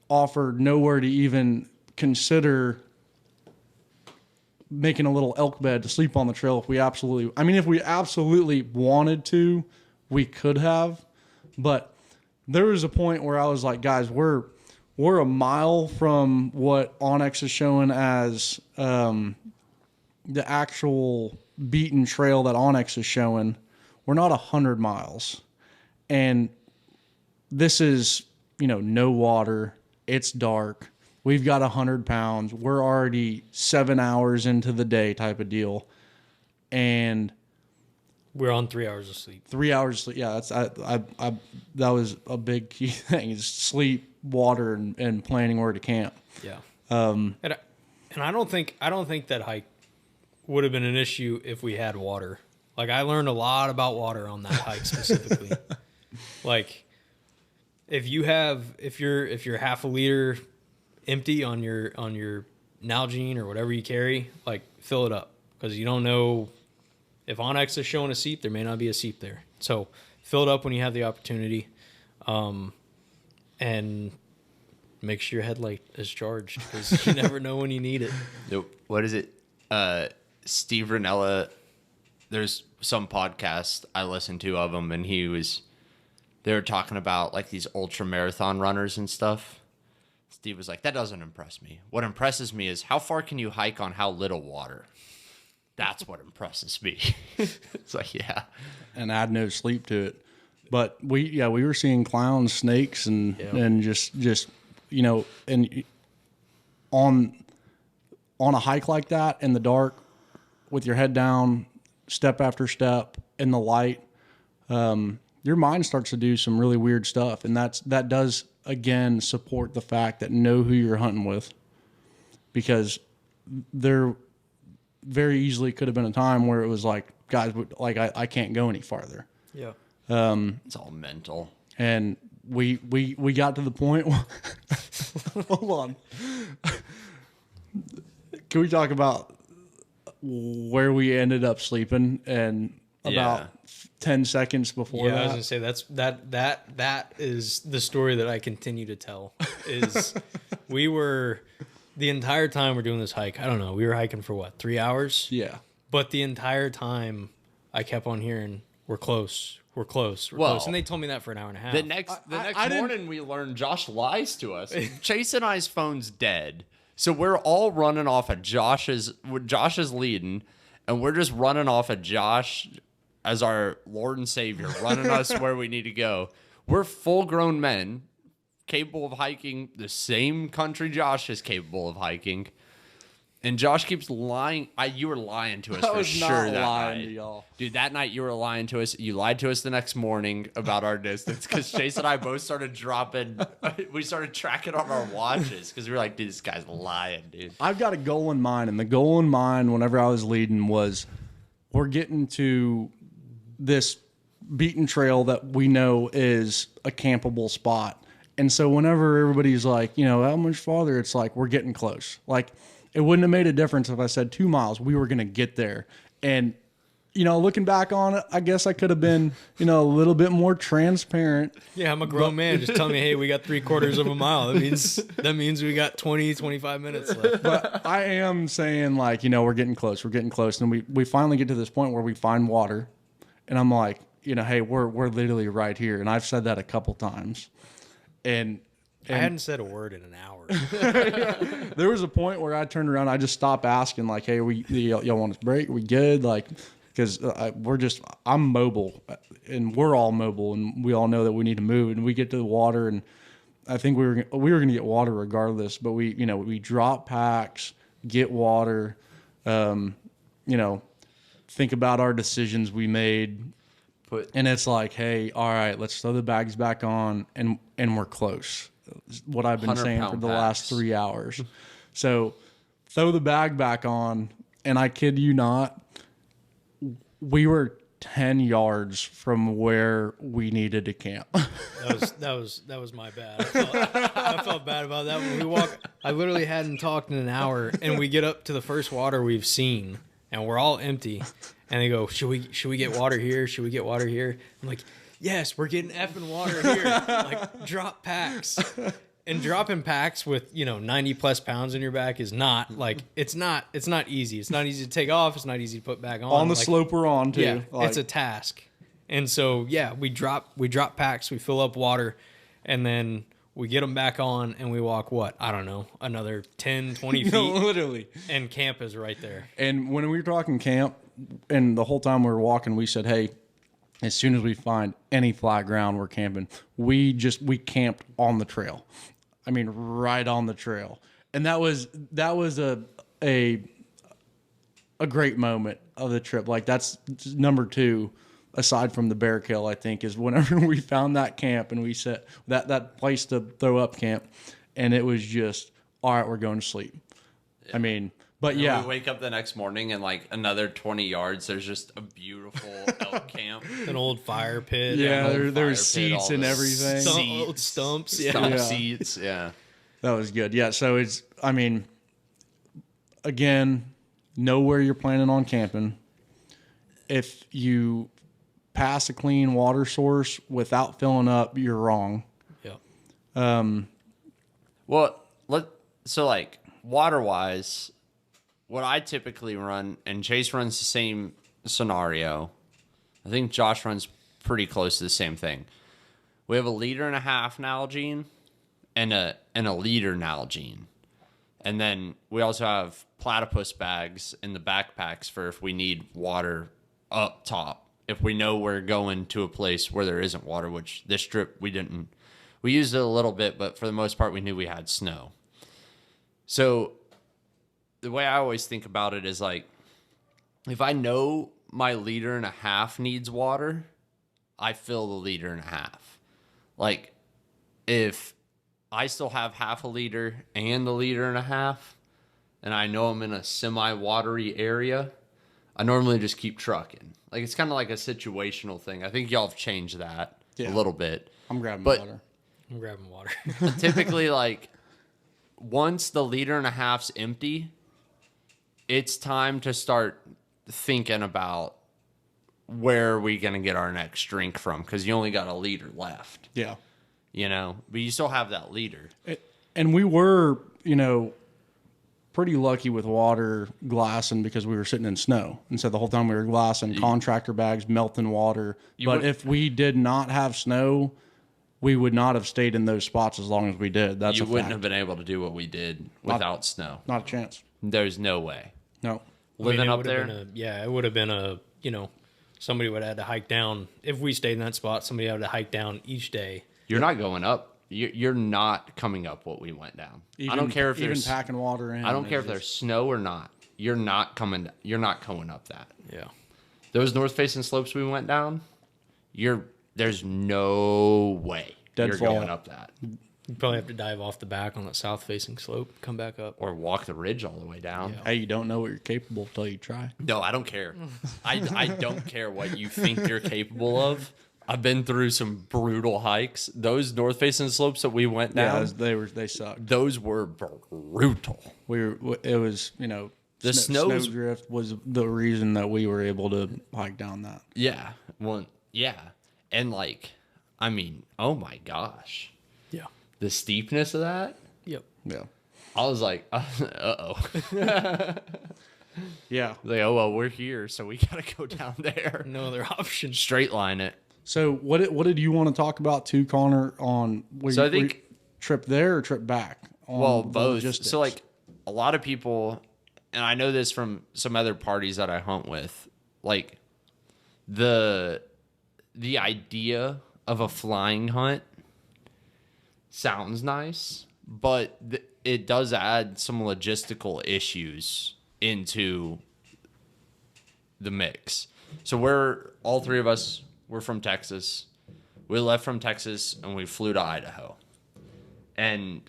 offered nowhere to even consider making a little elk bed to sleep on the trail. If we absolutely wanted to, we could have, but there was a point where I was like, guys, we're a mile from what Onyx is showing as the actual beaten trail that Onyx is showing. We're not 100 miles. And this is, no water. It's dark. We've got 100 pounds. We're already 7 hours into the day type of deal. And we're on 3 hours of sleep. 3 hours of sleep. Yeah, that's that was a big key thing is sleep, water, and planning where to camp. Yeah. And I don't think that hike would have been an issue if we had water. Like I learned a lot about water on that hike specifically. Like if you're half a liter empty on your Nalgene or whatever you carry, like fill it up because you don't know if Onyx is showing a seep, there may not be a seep there. So fill it up when you have the opportunity, and make sure your headlight is charged because you never know when you need it. Nope. What is it? Steve Ranella. There's some podcast I listened to of him, and they were talking about like these ultra marathon runners and stuff. Steve was like, that doesn't impress me. What impresses me is how far can you hike on how little water? That's what impresses me. It's like, yeah. And add no sleep to it. But we were seeing clowns, snakes, and just and on a hike like that in the dark with your head down, step after step in the light, your mind starts to do some really weird stuff. And that does, again, support the fact that know who you're hunting with, because there very easily could have been a time where it was like, guys, like I can't go any farther. Yeah. It's all mental. And we got to the point where, hold on. Can we talk about where we ended up sleeping? And about 10 seconds before Yeah, that. I was gonna say that is the story that I continue to tell. Is we were the entire time we're doing this hike. I don't know. We were hiking for what, 3 hours? Yeah. But the entire time, I kept on hearing, "We're close, we're close, we're Well, close," and they told me that for an hour and a half. The next morning, we learned Josh lies to us. Chase and I's phone's dead, so we're all running off of Josh's. Josh is leading, and we're just running off of Josh as our Lord and Savior, running us where we need to go. We're full-grown men, capable of hiking the same country Josh is capable of hiking. And Josh keeps lying. You were lying to us for sure that night. To y'all. Dude, that night you were lying to us. You lied to us the next morning about our distance because Chase and I both started dropping. We started tracking on our watches because we were like, dude, this guy's lying, dude. I've got a goal in mind, and the goal in mind whenever I was leading was we're getting to this beaten trail that we know is a campable spot. And so whenever everybody's like, how much farther, it's like we're getting close. Like, it wouldn't have made a difference if I said 2 miles. We were going to get there. And, looking back on it, I guess I could have been, a little bit more transparent. Yeah, I'm a grown man. Just tell me, hey, we got 3/4 of a mile. That means we got 20, 25 minutes left. But I am saying, like, we're getting close. We're getting close. And we finally get to this point where we find water. And I'm like, hey, we're literally right here. And I've said that a couple times. And I hadn't said a word in an hour. there was a point where I turned around. I just stopped asking, like, hey, y'all want us to break? Are we good? Like, because I'm mobile, and we're all mobile, and we all know that we need to move. And we get to the water, and I think we were going to get water regardless. But we drop packs, get water, think about our decisions we made. And it's like, hey, all right, let's throw the bags back on, and we're close. What I've been saying for the last 3 hours. So throw the bag back on, and I kid you not, we were 10 yards from where we needed to camp. That was my bad. I felt bad about that. When we walk, I literally hadn't talked in an hour, and we get up to the first water we've seen, and we're all empty. And they go, should we get water here? Should we get water here? I'm like, yes, we're getting effing water here. Like, drop packs. And dropping packs with 90 plus pounds in your back is not like it's not easy. It's not easy to take off. It's not easy to put back on. On the slope we're on too. Yeah, it's a task. And so we drop packs, we fill up water, and then we get them back on, and we walk I don't know, another 10, 20 feet. Literally. And camp is right there. And when we were talking camp, and the whole time we were walking, we said, hey, as soon as we find any flat ground, we're camping. We camped on the trail. I mean, right on the trail. And that was a great moment of the trip. Like, that's number 2, aside from the bear kill, I think, is whenever we found that camp and we set that place to throw up camp, and it was just, all right, we're going to sleep. Yeah. I mean, but and yeah. We wake up the next morning and like another 20 yards, there's just a beautiful elk camp. An old fire pit. Yeah, there's seats and everything. Old stumps. Yeah. Stump seats. Yeah. That was good. Yeah. So again, know where you're planning on camping. If you pass a clean water source without filling up, you're wrong. Yeah. So like water wise, what I typically run, and Chase runs the same scenario. I think Josh runs pretty close to the same thing. We have a 1.5 liter Nalgene and a liter Nalgene. And then we also have platypus bags in the backpacks for if we need water up top. If we know we're going to a place where there isn't water, which this trip we didn't. We used it a little bit, but for the most part we knew we had snow. So the way I always think about it is like, if I know my 1.5 liter needs water, I fill the 1.5 liter. Like, if I still have 0.5 liter and the 1.5 liter, and I know I'm in a semi-watery area, I normally just keep trucking. Like, it's kind of like a situational thing. I think y'all have changed that a little bit. I'm grabbing water. I'm grabbing water. Typically, like, once the 1.5 liter's empty, it's time to start thinking about where are we going to get our next drink from? Because you only got a liter left, Yeah. but you still have that liter. And we were, pretty lucky with water glassing because we were sitting in snow. And so the whole time we were glassing contractor bags, melting water. But if we did not have snow, we would not have stayed in those spots as long as we did. That's You a wouldn't fact. have been able to do what we did without snow. Not a chance. There's no way. No. Living it up would there, have been it would have been somebody would have had to hike down. If we stayed in that spot, somebody had to hike down each day. you're not going up. You're not coming up what we went down. I don't care if even there's packing water in. I don't care if there's snow or not. You're not going up that. Yeah. Those north facing slopes we went down, there's no way you're Deadfall. going up that. You probably have to dive off the back on that south facing slope, come back up. Or walk the ridge all the way down. Yeah. Hey, you don't know what you're capable of till you try. No, I don't care. I don't care what you think you're capable of. I've been through some brutal hikes. Those north facing slopes that we went down, They sucked. those were brutal. It was, The snow snow's- drift was the reason that we were able to hike down that. Yeah. Well, yeah. And oh my gosh. Yeah. The steepness of that, Yep. Yeah. I was like, uh-oh. Yeah. Like, oh, well, we're here, so we got to go down there. No other option. Straight line it. So what did you want to talk about too, Connor, on So I think- trip there or trip back? On Well, the both. logistics? So, a lot of people, and I know this from some other parties that I hunt with, the idea of a flying hunt sounds nice, but it does add some logistical issues into the mix. So all three of us were from Texas. We left from Texas and we flew to Idaho. And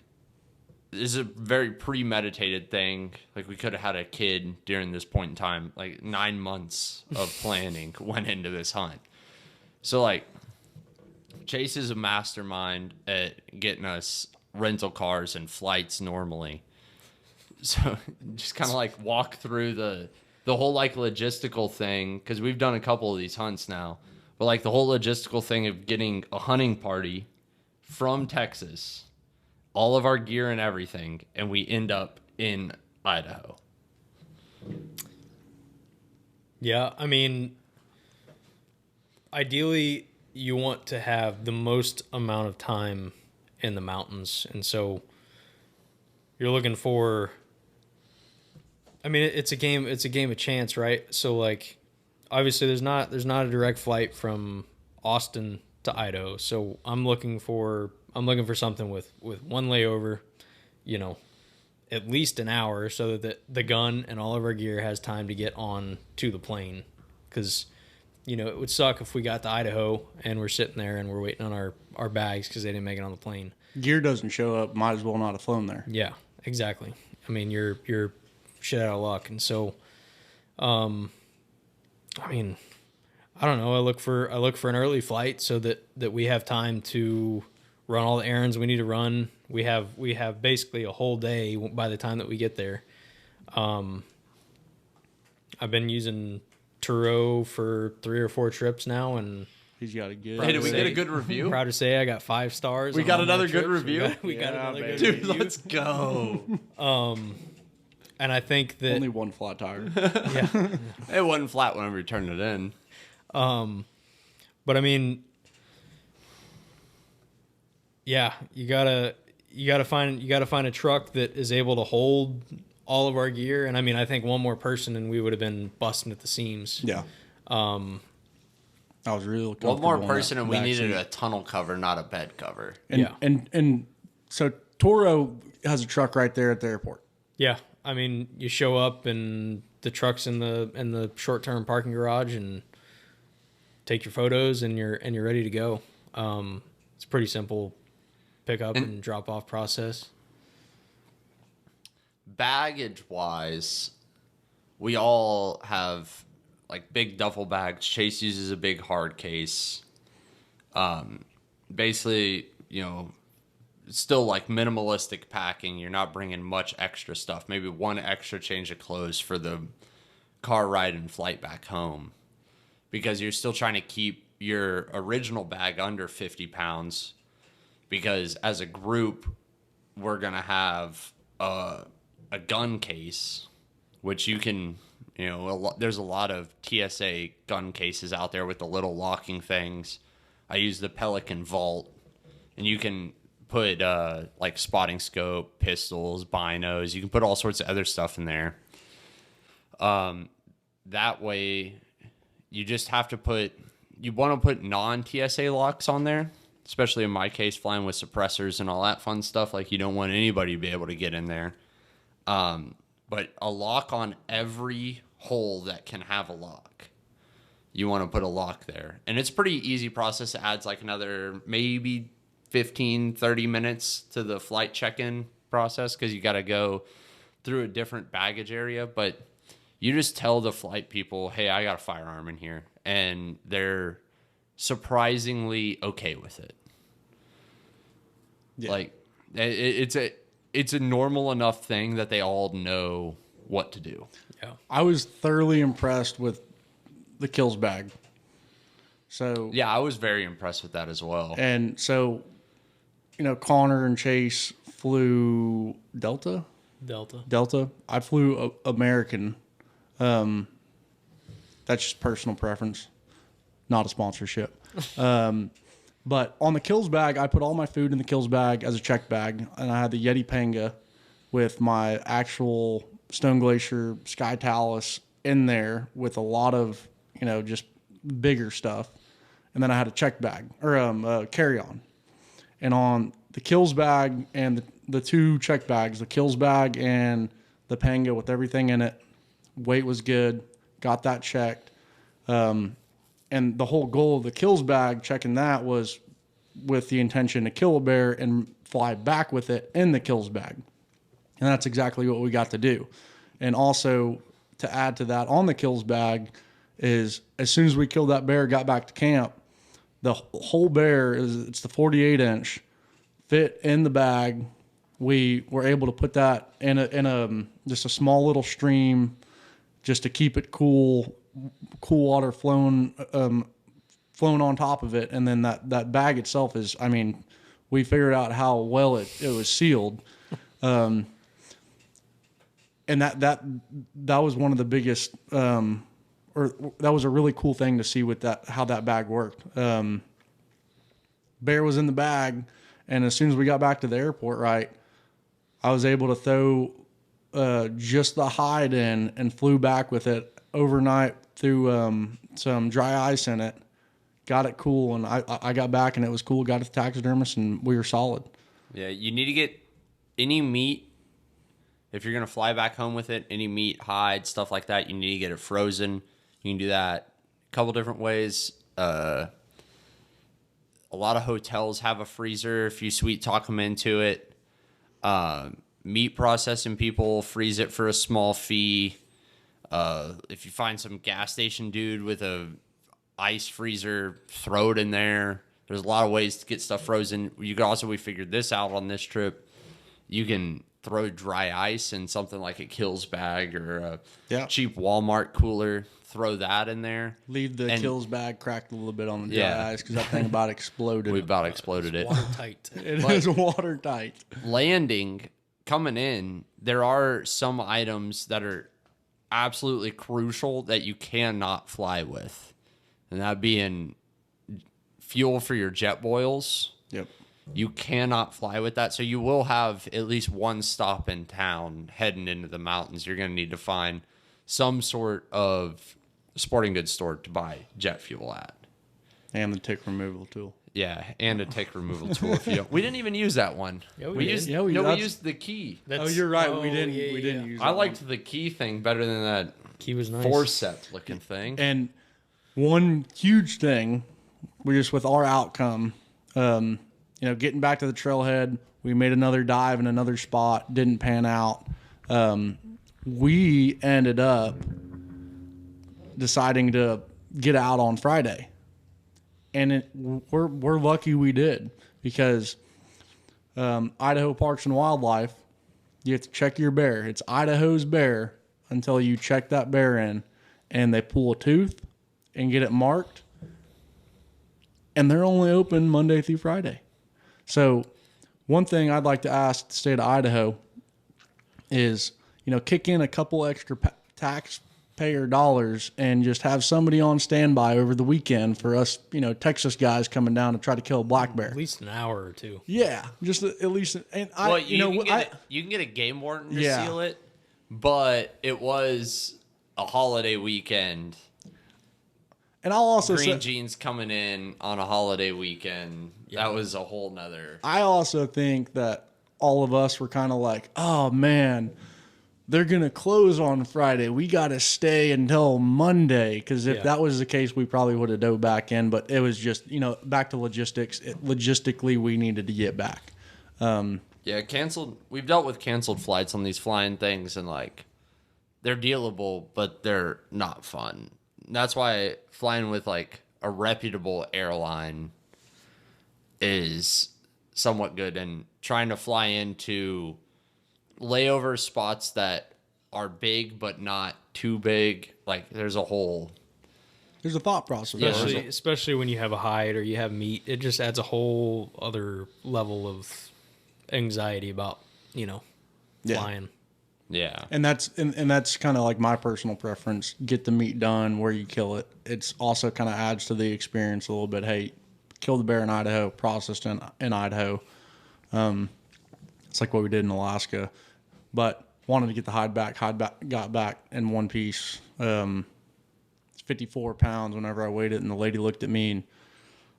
this is a very premeditated thing. We could have had a kid during this point in time. 9 months of planning went into this hunt. So Chase is a mastermind at getting us rental cars and flights normally. So just kind of walk through the whole logistical thing, because we've done a couple of these hunts now. But the whole logistical thing of getting a hunting party from Texas, all of our gear and everything, and we end up in Idaho. Yeah, ideally, you want to have the most amount of time in the mountains, and so you're looking for. It's a game of chance, right? So obviously there's not a direct flight from Austin to Idaho, so I'm looking for something with one layover, at least an hour, so that the gun and all of our gear has time to get on to the plane, because it would suck if we got to Idaho and we're sitting there and we're waiting on our bags because they didn't make it on the plane. Gear doesn't show up, might as well not have flown there. Yeah, exactly. You're shit out of luck. And so, I don't know. I look for an early flight so that we have time to run all the errands we need to run. We have basically a whole day by the time that we get there. I've been using Turo for 3 or 4 trips now, and He's got a good. Hey, did we get a good review? proud to say I got 5 stars. We on got all my another good trips. review? We got another good Dude, review. let's go. And I think that Only one flat tire. yeah. It wasn't flat when we turned it in. But yeah, you gotta find a truck that is able to hold all of our gear. And I think one more person and we would have been busting at the seams. Yeah. I was really One comfortable more in person, that and we back needed seat. a tunnel cover, not a bed cover. And, Yeah. And so Toro has a truck right there at the airport. Yeah, you show up and the truck's in the short-term parking garage and take your photos and you're ready to go. It's a pretty simple pick up and drop off process. Baggage wise, we all have big duffel bags. Chase uses a big hard case. Basically, it's still minimalistic packing. You're not bringing much extra stuff. Maybe one extra change of clothes for the car ride and flight back home. because you're still trying to keep your original bag under 50 pounds, because as a group, we're going to have a gun case, which you can, there's a lot of TSA gun cases out there with the little locking things. I use the Pelican Vault, and you can put like spotting scope, pistols, binos. You can put all sorts of other stuff in there. That way, you just have to you want to put non-TSA locks on there, especially in my case, flying with suppressors and all that fun stuff. Like, you don't want anybody to be able to get in there. But a lock on every hole that can have a lock. You want to put a lock there. And it's a pretty easy process. It adds like another maybe 15, 30 minutes to the flight check-in process, because you got to go through a different baggage area. But you just tell the flight people, hey, I got a firearm in here. And they're surprisingly okay with it. Yeah. Like, it's a normal enough thing that they all know what to do. Yeah. I was thoroughly impressed with the kills bag. So yeah, I was very impressed with that as well. And so, Connor and Chase flew Delta. I flew American. That's just personal preference, not a sponsorship. But on the kills bag, I put all my food in the kills bag as a check bag, and I had the Yeti Panga with my actual Stone Glacier Sky Talus in there with a lot of, just bigger stuff. And then I had a check bag, or carry-on. And on the kills bag and the two check bags, the kills bag and the Panga with everything in it, weight was good, got that checked. And the whole goal of the kills bag, checking that, was with the intention to kill a bear and fly back with it in the kills bag. And that's exactly what we got to do. And also, to add to that on the kills bag, is as soon as we killed that bear, got back to camp, the whole bear, it's the 48-inch, fit in the bag. We were able to put that in a just a small little stream, just to keep it cool water flown on top of it. And then that bag itself is, we figured out how well it was sealed. And that was one of the biggest, or that was a really cool thing to see with that, how that bag worked. Bear was in the bag, and as soon as we got back to the airport, right, I was able to throw just the hide in and flew back with it overnight through some dry ice in it, got it cool, and I got back and it was cool, got it to taxidermist, and we were solid. Yeah, you need to get any meat, if you're going to fly back home with it, any meat, hide, stuff like that, you need to get it frozen. You can do that a couple different ways. A lot of hotels have a freezer if you sweet talk them into it. Meat processing people freeze it for a small fee. If you find some gas station dude with a ice freezer, throw it in there. There's a lot of ways to get stuff frozen. You could also, we figured this out on this trip, you can throw dry ice in something like a kills bag or a cheap Walmart cooler. Throw that in there. Leave the kills bag cracked a little bit on the dry ice, because that thing about exploded. We about exploded it. Watertight. It is watertight. Landing, coming in, there are some items that are absolutely crucial that you cannot fly with. And that being fuel for your jet boils. Yep. You cannot fly with that. So you will have at least one stop in town heading into the mountains. You're going to need to find some sort of sporting goods store to buy jet fuel at. And the tick removal tool. Yeah, and a tick removal tool. If you don't. We didn't even use that one. Yeah, we did. We used the key. You're right. We didn't use that. I liked the key thing better than that key was nice. forceps looking thing. And one huge thing, we just, with our outcome, getting back to the trailhead, we made another dive in another spot, didn't pan out. We ended up deciding to get out on Friday. And we're lucky we did, because Idaho Parks and Wildlife, you have to check your bear. It's Idaho's bear until you check that bear in, and they pull a tooth and get it marked. And they're only open Monday through Friday. So one thing I'd like to ask the state of Idaho is, kick in a couple extra taxpayer dollars and just have somebody on standby over the weekend for us, Texas guys coming down to try to kill a black bear. At least an hour or two. Yeah, just at least. And you can get a game warden to seal it, but it was a holiday weekend. And I'll also Green Jeans coming in on a holiday weekend. Yeah. That was a whole nother. I also think that all of us were kind of like, oh man, they're going to close on Friday. We got to stay until Monday. Because if that was the case, we probably would have dove back in. But it was just, back to logistics. Logistically, we needed to get back. Canceled. We've dealt with canceled flights on these flying things. And they're dealable, but they're not fun. That's why flying with a reputable airline is somewhat good, and trying to fly into layover spots that are big but not too big. There's a thought process. Especially when you have a hide or you have meat, it just adds a whole other level of anxiety about flying. Yeah. And that's kind of my personal preference. Get the meat done where you kill it. It's also kind of adds to the experience a little bit. Hey, kill the bear in Idaho, processed in Idaho. It's like what we did in Alaska. But wanted to get the hide back, got back in one piece. It's 54 pounds whenever I weighed it, and the lady looked at me and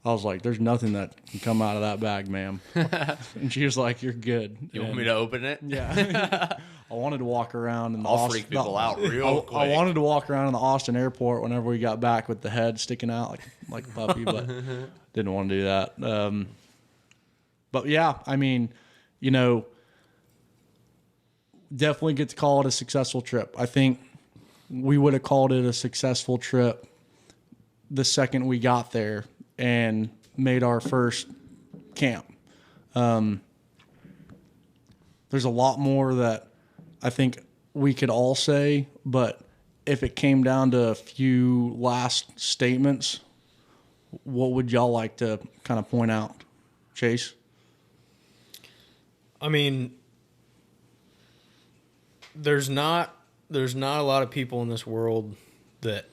I was like, there's nothing that can come out of that bag, ma'am. And she was like, you're good. You want me to open it? Yeah. I wanted to walk around in the I'll freak people out real quick. I wanted to walk around in the Austin airport whenever we got back with the head sticking out like a puppy, but didn't want to do that. But yeah, definitely get to call it a successful trip. I think we would have called it a successful trip the second we got there and made our first camp. There's a lot more that I think we could all say, but if it came down to a few last statements, what would y'all like to kind of point out? Chase? There's not a lot of people in this world that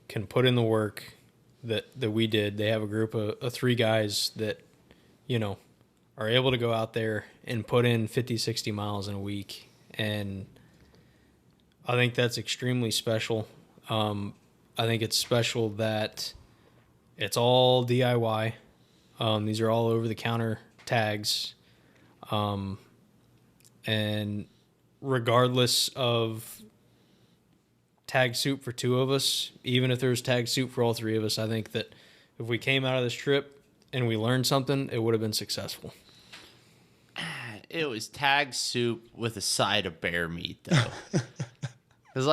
can put in the work that we did. They have a group of 3 guys that, are able to go out there and put in 50, 60 miles in a week. And I think that's extremely special. I think it's special that it's all DIY. These are all over-the-counter tags. And regardless of tag soup for 2 of us, even if there's tag soup for all 3 of us, I think that if we came out of this trip and we learned something, it would have been successful. It was tag soup with a side of bear meat, though. Because,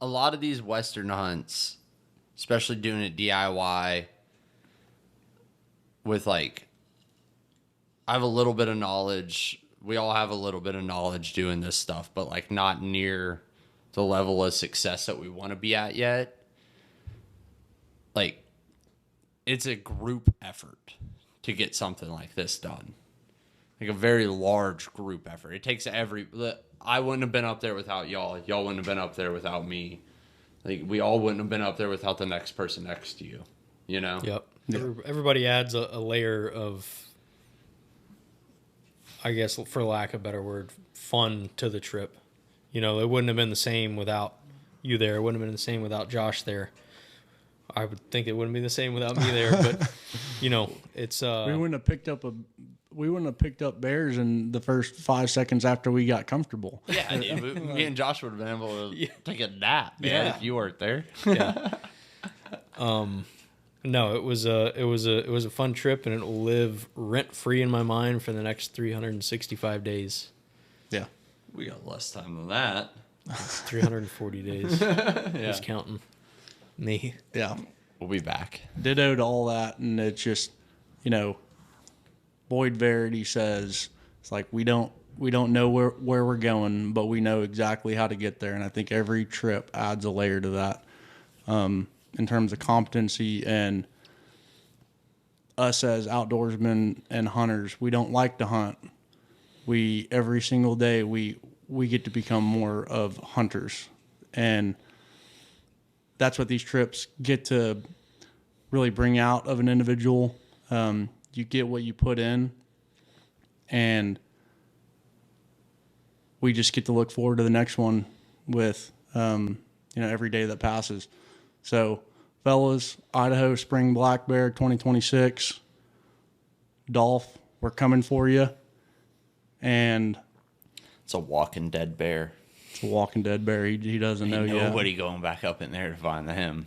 a lot of these Western hunts, especially doing it DIY, with, I have a little bit of knowledge. We all have a little bit of knowledge doing this stuff, but, not near the level of success that we want to be at yet. It's a group effort to get something like this done. A very large group effort. It takes I wouldn't have been up there without y'all. Y'all wouldn't have been up there without me. We all wouldn't have been up there without the next person next to you. Yep. Everybody adds a layer of, I guess, for lack of a better word, fun to the trip. It wouldn't have been the same without you there. It wouldn't have been the same without Josh there. I would think it wouldn't be the same without me there, but it's we wouldn't have picked up bears in the first 5 seconds after we got comfortable. Yeah, dude, me and Josh would have been able to take a nap, man, if you weren't there. Yeah. No, it was a fun trip, and it will live rent free in my mind for the next 365 days. Yeah, we got less time than that. 340 days. Who's counting? Me. Yeah, we'll be back. Ditto to all that, and it's just, Boyd Verity says it's we don't know where we're going, but we know exactly how to get there, and I think every trip adds a layer to that. in terms of competency and us as outdoorsmen and hunters. We don't like to hunt. Every single day we get to become more of hunters, and that's what these trips get to really bring out of an individual. You get what you put in, and we just get to look forward to the next one with, every day that passes. So, fellas, Idaho Spring Black Bear 2026, Dolph, we're coming for you. And It's a walking dead bear. it's a walking dead bear. He doesn't know Ain't yet. nobody going back up in there to find him.